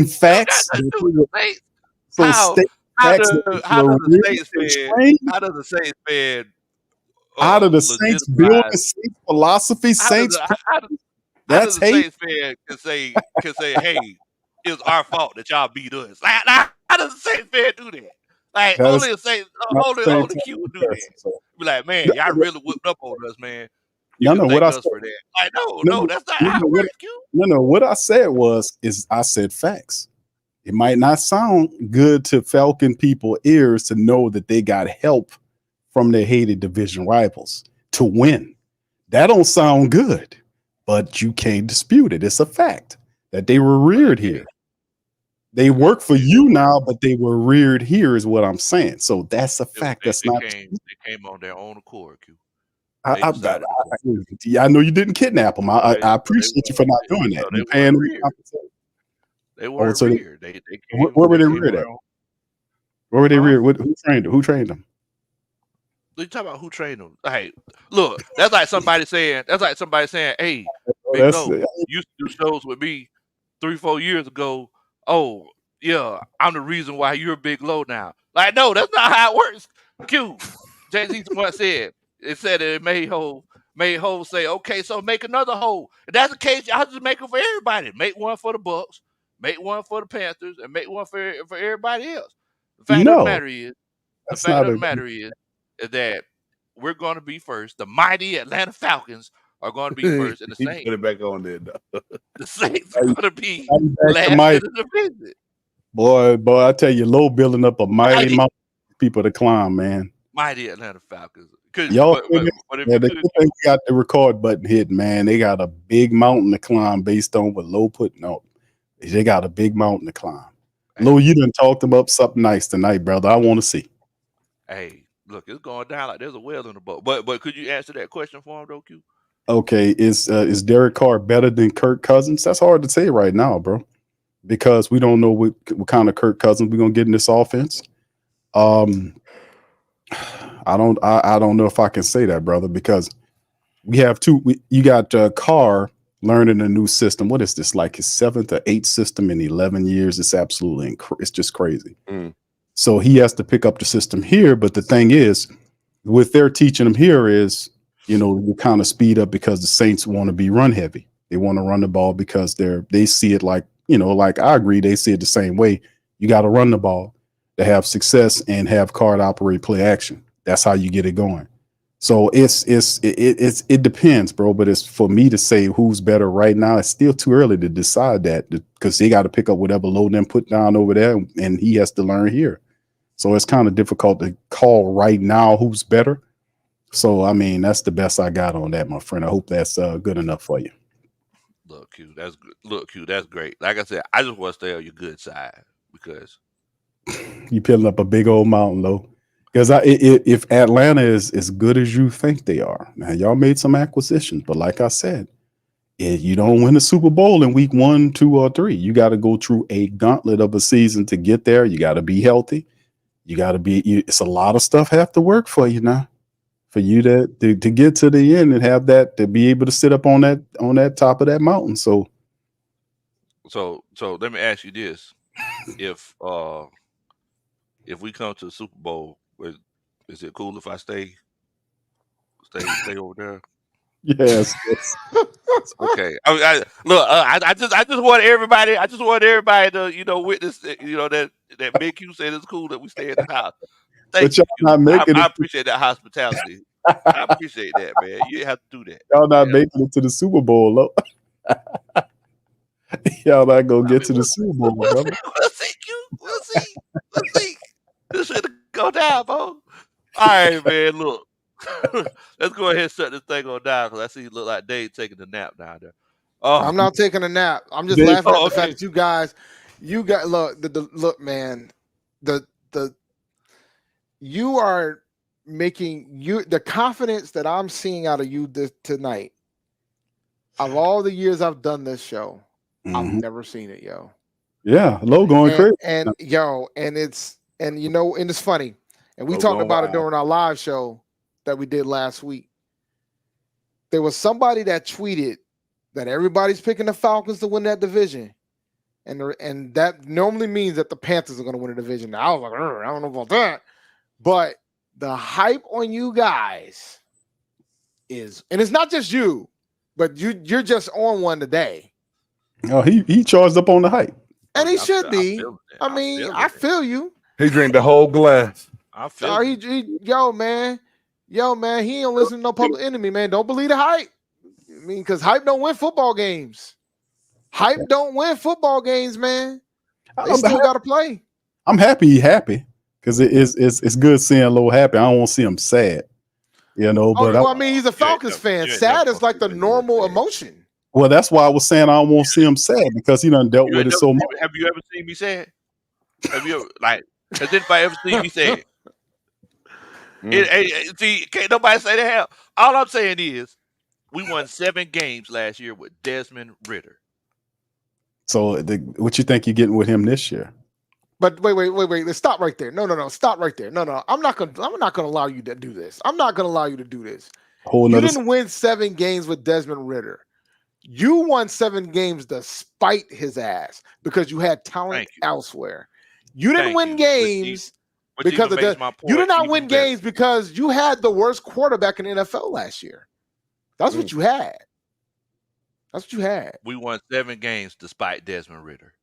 facts. How does the Saints fan out of the Saints building Saints philosophy, Saints? That's hate. Saints fan can say, hey, it's our fault that y'all beat us. Like, how does the Saints fan do that? Like, only the Q would do that. Be like, man, y'all really whipped up on us, man. No, what I said for that. Like, no, that's not how it works, Q. No, what I said I said facts. It might not sound good to Falcon people ears to know that they got help from their hated division rivals to win. That don't sound good, but you can't dispute it. It's a fact that they were reared here. They work for you now, but they were reared here is what I'm saying. So that's a fact. They came on their own accord, Q. I know you didn't kidnap them. I appreciate you for not doing that. You're paying them. They weren't reared. Where were they reared at? Where were they reared? Who trained them? Who trained them? You talking about who trained them? Hey, look, that's like somebody saying, hey, Big Low, you used to do shows with me 3-4 years ago. Oh, yeah, I'm the reason why you're Big Low now. Like, no, that's not how it works. Q. Jay-Z once said, it made Hov say, okay, so make another hole. If that's the case, y'all just make it for everybody. Make one for the Bucks, make one for the Panthers, and make one for everybody else. The fact of the matter is that we're going to be first. The mighty Atlanta Falcons are going to be first, and the Saints. Put it back on there. The Saints are going to be last in the division. Boy, I tell you, Low building up a mighty mountain of people to climb, man. Mighty Atlanta Falcons. Y'all they got the record button hit, man. They got a big mountain to climb based on what Low putting out. They got a big mountain to climb. Low, you done talked about something nice tonight, brother. I want to see. Hey, look, it's going down like there's a whale in the boat. But could you answer that question for him, though, Q? Okay, is Derek Carr better than Kirk Cousins? That's hard to say right now, bro, because we don't know what kind of Kirk Cousins we're gonna get in this offense. I don't know if I can say that, brother, because we have you got Carr learning a new system. What is this, like his 7th or 8th system in 11 years? It's absolutely it's just crazy. So he has to pick up the system here. But the thing is, what they're teaching him here is, you kind of speed up because the Saints want to be run heavy. They want to run the ball because they see it like I agree. They see it the same way. You got to run the ball to have success and have Carr operate play action. That's how you get it going. So it depends, bro. But it's for me to say who's better right now. It's still too early to decide that because they got to pick up whatever load them put down over there, and he has to learn here. So it's kind of difficult to call right now who's better. So I mean, that's the best I got on that, my friend. I hope that's good enough for you. Look, Q, that's good. Look, Q, that's great. Like I said, I just want to stay on your good side because you peeling up a big old mountain, Low. Because if Atlanta is as good as you think they are, now y'all made some acquisitions, but like I said, if you don't win the Super Bowl in week 1, 2, or 3, you got to go through a gauntlet of a season to get there. You got to be healthy. You got to be. It's a lot of stuff have to work for you now, for you to get to the end and have that to be able to sit up on that top of that mountain. So let me ask you this: if we come to the Super Bowl, is it cool if I stay over there? Yes. Okay. I just want everybody. I just want everybody to witness. That that Big Q said it's cool that we stay in the house. But Thank y'all you, not Q. making I it. appreciate that hospitality. I appreciate that, man. You didn't have to do that. Y'all not Yeah. making it to the Super Bowl, though. Y'all not gonna I get mean, to the Super Bowl, we'll brother. see. We'll see, Q. We'll see. We'll see. This should go down, bro. All right, man. Look, let's go ahead and shut this thing on down because I see it look like Dave taking a nap down there. I'm not taking a nap. I'm just Dave- laughing at the okay. fact that you guys look look, man. The you are making the confidence that I'm seeing out of you tonight. Of all the years I've done this show, I've Mhm. never seen it, yo. Yeah, low going crazy. And it's funny. And we Low talked going about it wild. during our live show that we did last week. There was somebody that tweeted that everybody's picking the Falcons to win that division. And that normally means that the Panthers are going to win the division. I was like, I don't know about that. But the hype on you guys is, and it's not just you, but you're just on one today. Oh, he charged up on the hype. And Oh, he yeah, should I be. feel it. I mean, feel I it. feel you. He drank the whole glass. I feel it. Yo, man, he don't listen to no Public Enemy, man. Don't believe the hype. I mean, because hype don't win football games. Hype don't win football games, man. They still got to play. I'm happy he happy because it's good seeing Low happy. I don't want to see him sad, you know. But I mean, he's a Falcons fan. Sad is like the normal emotion. Well, that's why I was saying I don't want to see him sad because he done dealt with it so much. Have you ever seen me sad? Have you ever has anybody ever seen me sad? See, can't nobody say that. Hell, all I'm saying is we won 7 games last year with Desmond Ritter. So what you think you're getting with him this year? But wait. Let's stop right there. No. Stop right there. No. I'm not gonna allow you to do this. I'm not gonna allow you to do this. You didn't win 7 games with Desmond Ritter. You won 7 games despite his ass because you had talent elsewhere. You didn't win games because of that. You did not win games because you had the worst quarterback in the NFL last year. That's what you had. That's what you had. We won 7 games despite Desmond Ritter.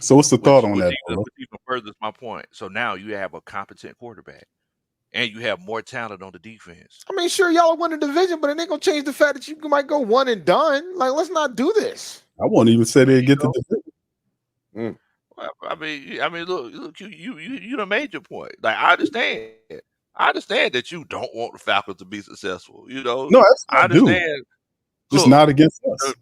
So what's the thought on that? Which even furthers my point. So now you have a competent quarterback. And you have more talent on the defense. I mean, sure, y'all win the division, but it ain't gonna change the fact that you might go one and done. Like, let's not do this. I won't even say they get the division. I mean, look, you done made your point. Like, I understand that you don't want the Falcons to be successful. You know, no, I understand. Just not against us.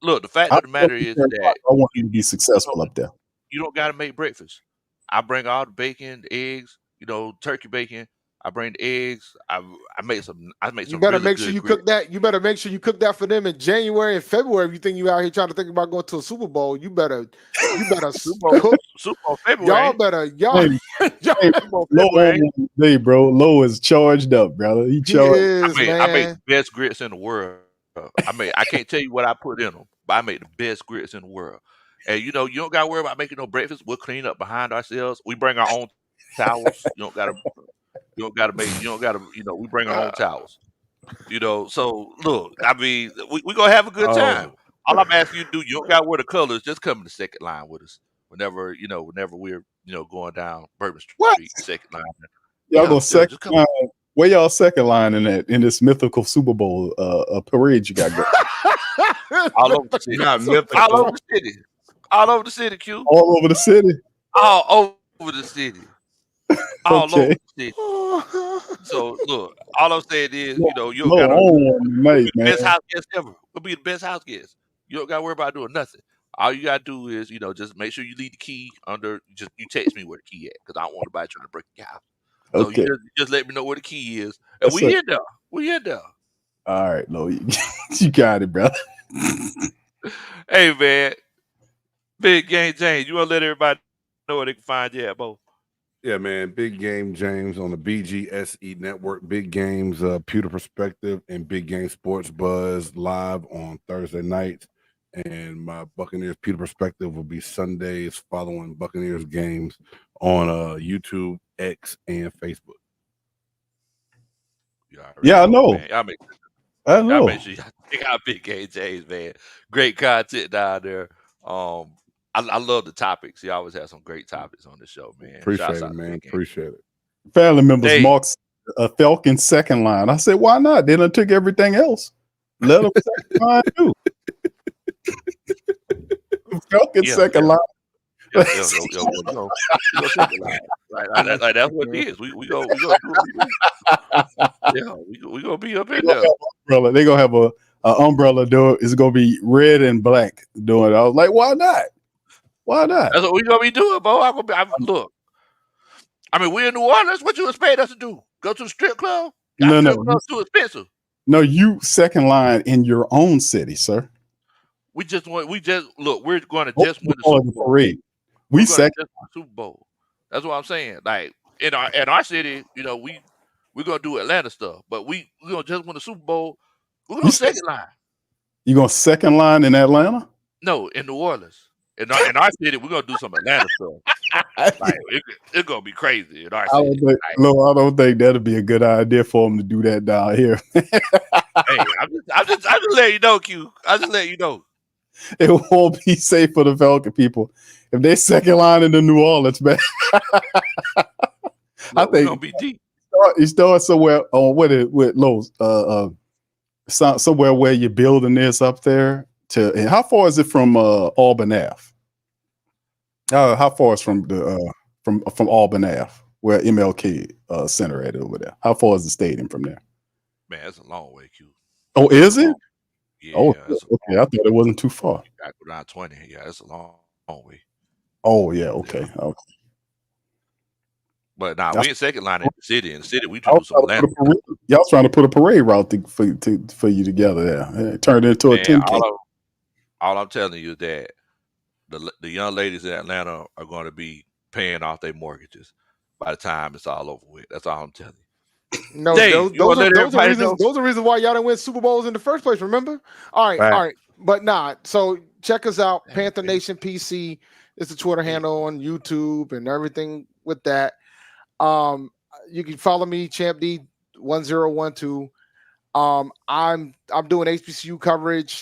Look, the fact of the matter is that I want you to be successful up there. You don't got to make breakfast. I bring all the bacon, the eggs, turkey bacon. I bring the eggs. I make some. You better make sure you cook that. You better make sure you cook that for them in January and February. If you think you out here trying to think about going to a Super Bowl, you better Super Bowl February. Low bro. Low is charged up, brother. He charged. I make the best grits in the world. I can't tell you what I put in them, but I make the best grits in the world. And you don't got to worry about making no breakfast. We'll clean up behind ourselves. We bring our own towels. You don't got to. We bring our own towels. So look, I mean, we gonna have a good time. All I'm asking you to do, you don't got to wear the colors. Just come in the second line with us whenever we're going down Bourbon Street, second line. Y'all go second line. Where y'all second line in this mythical Super Bowl parade you got going? All over the city. Not mythical. All over the city. All over the city, Q. All over the city. All over the city. All over the city. So look, all I'm saying is, you don't gotta be the best house guest ever. We'll be the best house guest. You don't gotta worry about doing nothing. All you gotta do is, just make sure you leave the key under. You text me where the key at, because I don't want nobody trying to break your house. So you just let me know where the key is, and we in there. We in there. All right, no, you got it, brother. Hey man, Big Game James, you wanna let everybody know where they can find you at, Bo? Yeah, man. Big Game James on the BGSE network. Big Games, Pewter Perspective, and Big Game Sports Buzz live on Thursday nights. And my Buccaneers Pewter Perspective will be Sundays following Buccaneers games on YouTube, X, and Facebook. Yeah, I know. I know. Make sure y'all check out Big Game James, man. Great content down there. I love the topics. He always has some great topics on the show, man. Appreciate Shouts it, out to man. Big Game. Appreciate it. Family members Dave. marks a Falcon second line. I said, why not? They done took everything else. Let them second line too. Falcon second line. Yo, second line. Like that's what it is. We go do it. Yeah, we gonna be up in there. Umbrella. They gonna have a umbrella door. It's gonna be red and black doing it. I was like, why not? Why not? That's what we gonna be doing, Bo. Look. I mean, we're in New Orleans. What you expect us to do? Go to the strip club? No. Strip club's too expensive. No, you second line in your own city, sir. We're going to just win the Super Bowl. We second the Super Bowl. That's what I'm saying. Like in our city, we're gonna do Atlanta stuff, but we're gonna just win the Super Bowl. We're gonna second line. You gonna second line in Atlanta? No, in New Orleans. In our city, we're gonna do some Atlanta stuff. Like it's gonna be crazy in our city. I don't think that'd be a good idea for them to do that down here. Hey, I'm just letting you know, Q. I'm just letting you know. It won't be safe for the Falcon people if they second line in the New Orleans, man. I think it's gonna be deep. You start somewhere on with Lowe's, somewhere where your building is up there. And how far is it from Auburn Ave? How far is from the from Auburn Ave, where MLK Center at over there? How far is the stadium from there? Man, that's a long way, Q. Oh, is it? Yeah. Oh, okay. I thought it wasn't too far. Around 20. Yeah, that's a long way. Oh, yeah. Okay. But we in second line in the city. In the city, we do some land. Y'all trying to put a parade route for you together there. It turned into a 10K. All I'm telling you is that the young ladies in Atlanta are going to be paying off their mortgages by the time it's all over with. That's all I'm telling you. No, Dave, those are reasons why y'all didn't win Super Bowls in the first place. Remember? All right. But so check us out, Panther Nation PC. It's the Twitter handle on YouTube and everything with that. You can follow me, Champ D 1012. I'm doing HBCU coverage.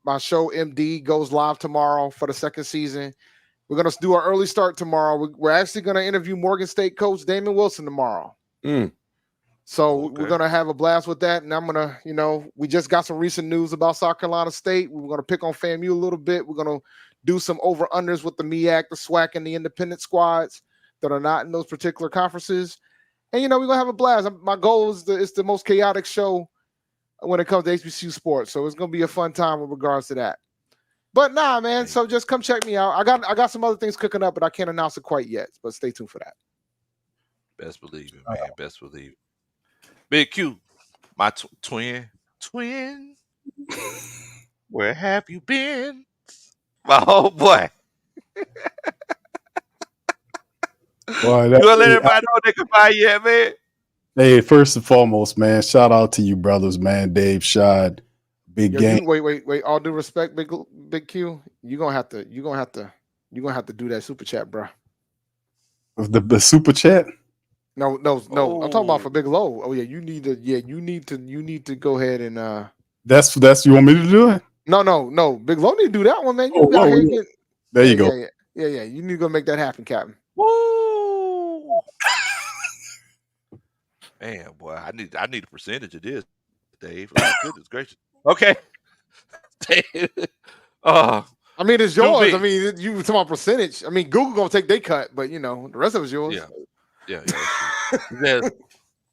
My show MD goes live tomorrow for the second season. We're gonna do our early start tomorrow. We're actually gonna interview Morgan State coach Damon Wilson tomorrow. So we're gonna have a blast with that, and I'm gonna, we just got some recent news about South Carolina State. We're gonna pick on FAMU a little bit. We're gonna do some over unders with the MEAC, the SWAC, and the independent squads that are not in those particular conferences. And we're gonna have a blast. My goal is it's the most chaotic show when it comes to HBCU sports. So it's gonna be a fun time with regards to that. But nah, man. So just come check me out. I got some other things cooking up, but I can't announce it quite yet. But stay tuned for that. Best believe it, man. Best believe it. Big Q, my twin. Where have you been? My old boy. Boy, you gonna let everybody know they can buy you yet, man? Hey, first and foremost, man, shout out to you brothers, man. Dave, Shad, Big Game. Wait. All due respect, Big Q. You're gonna have to do that super chat, bro. The super chat? No. Oh. I'm talking about for Big Low. Oh yeah, you need to go ahead and That's you want me to do it? No. Big Low need to do that one, man. There you go. Yeah. You need to go make that happen, Captain. Woo! Man, boy, I need a percentage of this, Dave. Oh, goodness gracious. Okay. Dave. I mean, it's yours. I mean, you talking about percentage. I mean, Google gonna take their cut, but the rest of it's yours. Yeah.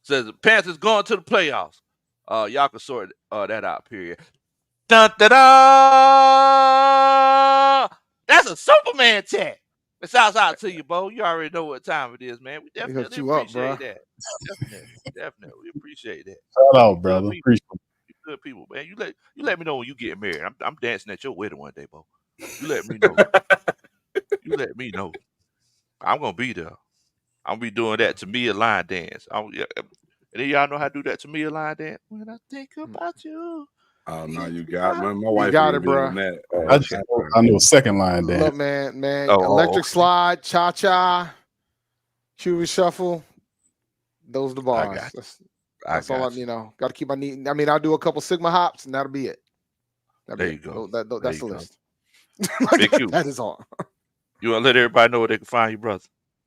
Says the Panthers going to the playoffs. Y'all can sort that out. Period. Dun, da, da! That's a Superman chat. It sounds out to you, Bo. You already know what time it is, man. We definitely appreciate that. Definitely, we appreciate that. Shout out, brother. Appreciate it. You good people, man. You let me know when you get married. I'm dancing at your wedding one day, Bo. You let me know. You let me know. I'm gonna be there. I'm gonna be doing that Tamia line dance. And then y'all know how to do that Tamia line dance. When I think about you. Oh no, you got my wife. You got it, bro. I know second line dance. Look, man. Electric slide, cha cha, QB shuffle. Those are the bars. That's all I got to keep my knee. I mean, I'll do a couple Sigma hops, and that'll be it. There you go. That's the list. Big Q. That is all. You want to let everybody know where they can find you, brother?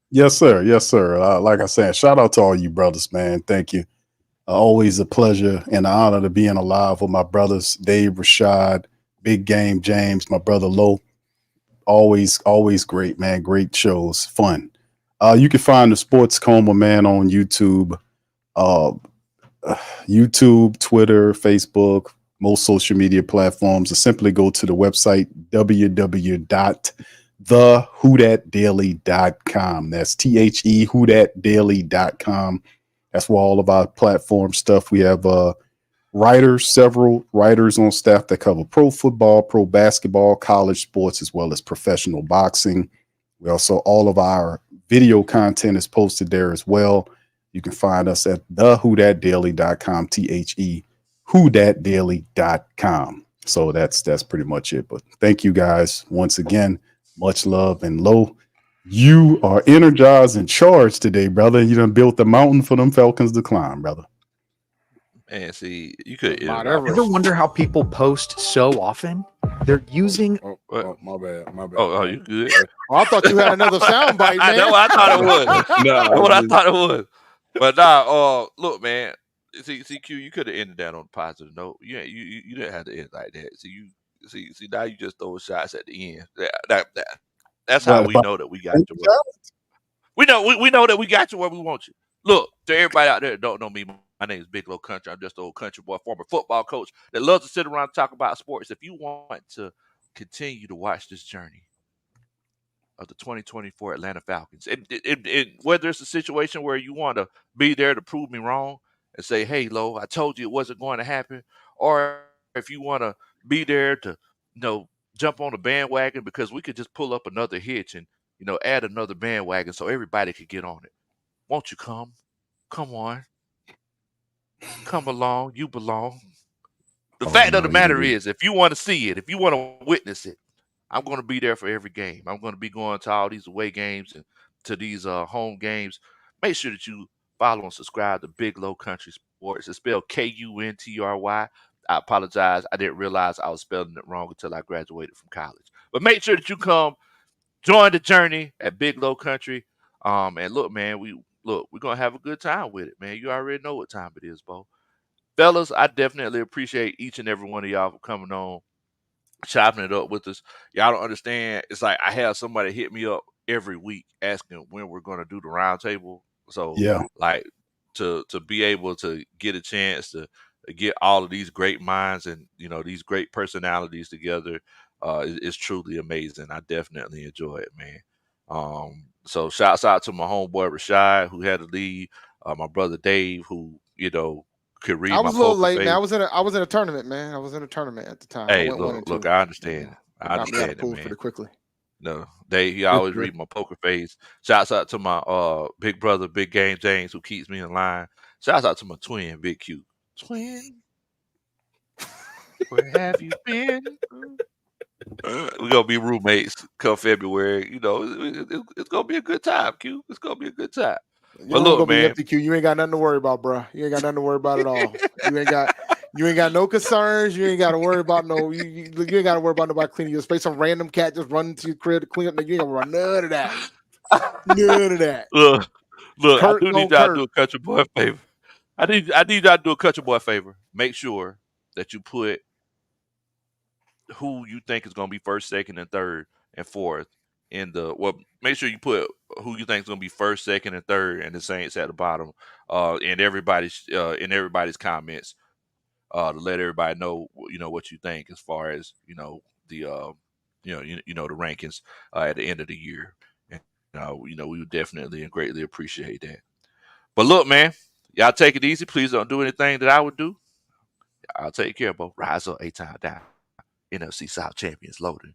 Yes, sir. Yes, sir. Like I said, shout out to all you brothers, man. Thank you. Always a pleasure and an honor to being alive with my brothers, Dave, Rashad, Big Game, James, my brother Low. Always great, man. Great shows, fun. You can find the Sports Coma, man, on YouTube, YouTube, Twitter, Facebook, most social media platforms. Or simply go to the website www.thewhodatdaily.com. That's THE whodatdaily.com. That's where all of our platform stuff. We have several writers on staff that cover pro football, pro basketball, college sports, as well as professional boxing. We also, all of our video content is posted there as well. You can find us at thewhodatdaily.com, THE whodatdaily.com. So that's pretty much it. But thank you guys once again. Much love. And Lo, you are energized and charged today, brother. You done built the mountain for them Falcons to climb, brother. Man, see, you could Mount You ever wonder how people post so often? They're using. My bad. Oh, you good? Oh, I thought you had another sound bite, man. I know what I thought it was. No, That's what I thought it was. But nah, look, man. See, Q, you could have ended that on a positive note. You didn't have to end like that. See, now you just throw shots at the end. That's how we know that we got you. We know that we got you where we want you. Look, to everybody out there that don't know me, my name is Big Low Country. I'm just an old country boy, former football coach that loves to sit around and talk about sports. If you want to continue to watch this journey of the 2024 Atlanta Falcons, whether it's a situation where you want to be there to prove me wrong and say, hey, Lo, I told you it wasn't going to happen, or if you want to be there to, jump on the bandwagon because we could just pull up another hitch and, add another bandwagon so everybody could get on it. Won't you come? Come on. Come along. You belong. The fact of the matter is, if you want to see it, if you want to witness it, I'm going to be there for every game. I'm going to be going to all these away games and to these home games. Make sure that you follow and subscribe to Big Low Country Sports. It's spelled Kuntry. I apologize. I didn't realize I was spelling it wrong until I graduated from college. But make sure that you come join the journey at Big Low Country. And look, man, we're gonna have a good time with it, man. You already know what time it is, Bo. Fellas, I definitely appreciate each and every one of y'all for coming on, chopping it up with us. Y'all don't understand. It's like I have somebody hit me up every week asking when we're gonna do the roundtable. So Yeah. like to be able to get a chance to get all of these great minds and these great personalities together is truly amazing. I definitely enjoy it, man. So shouts out to my homeboy Rashad who had to leave, my brother Dave who could read. I was my a little poker late, face. man. I was in a tournament, man. I was in a tournament at the time. Hey, I went 1 and 2. look, I understand. Yeah. I Got me out understand of pool it, man. pretty quickly. No, he always read my poker face. Shouts out to my big brother, Big Game James, who keeps me in line. Shouts out to my twin, Big Q. Twin, where have you been? We're gonna be roommates come February. It's gonna be a good time, Q. It's gonna be a good time. Your room look, gonna be man. empty, Q. You ain't got nothing to worry about, bro. You ain't got nothing to worry about at all. You ain't got no concerns. You ain't got to worry about you ain't got to worry about nobody cleaning your space. Some random cat just running to your crib to clean up. You ain't gonna run none of that. None of that. Look, I Kurt do need y'all to do a country boy a favor. I need y'all to do a country boy a favor. Make sure that you put who you think is gonna be first, second, and third, and fourth make sure you put who you think is gonna be first, second, and third, and the Saints at the bottom. In everybody's comments. To let everybody know, what you think as far as the the rankings at the end of the year. And we would definitely and greatly appreciate that. But look, man, y'all take it easy. Please don't do anything that I would do. I'll take care, bro. Rise up, 8 times down. NFC South champions loading.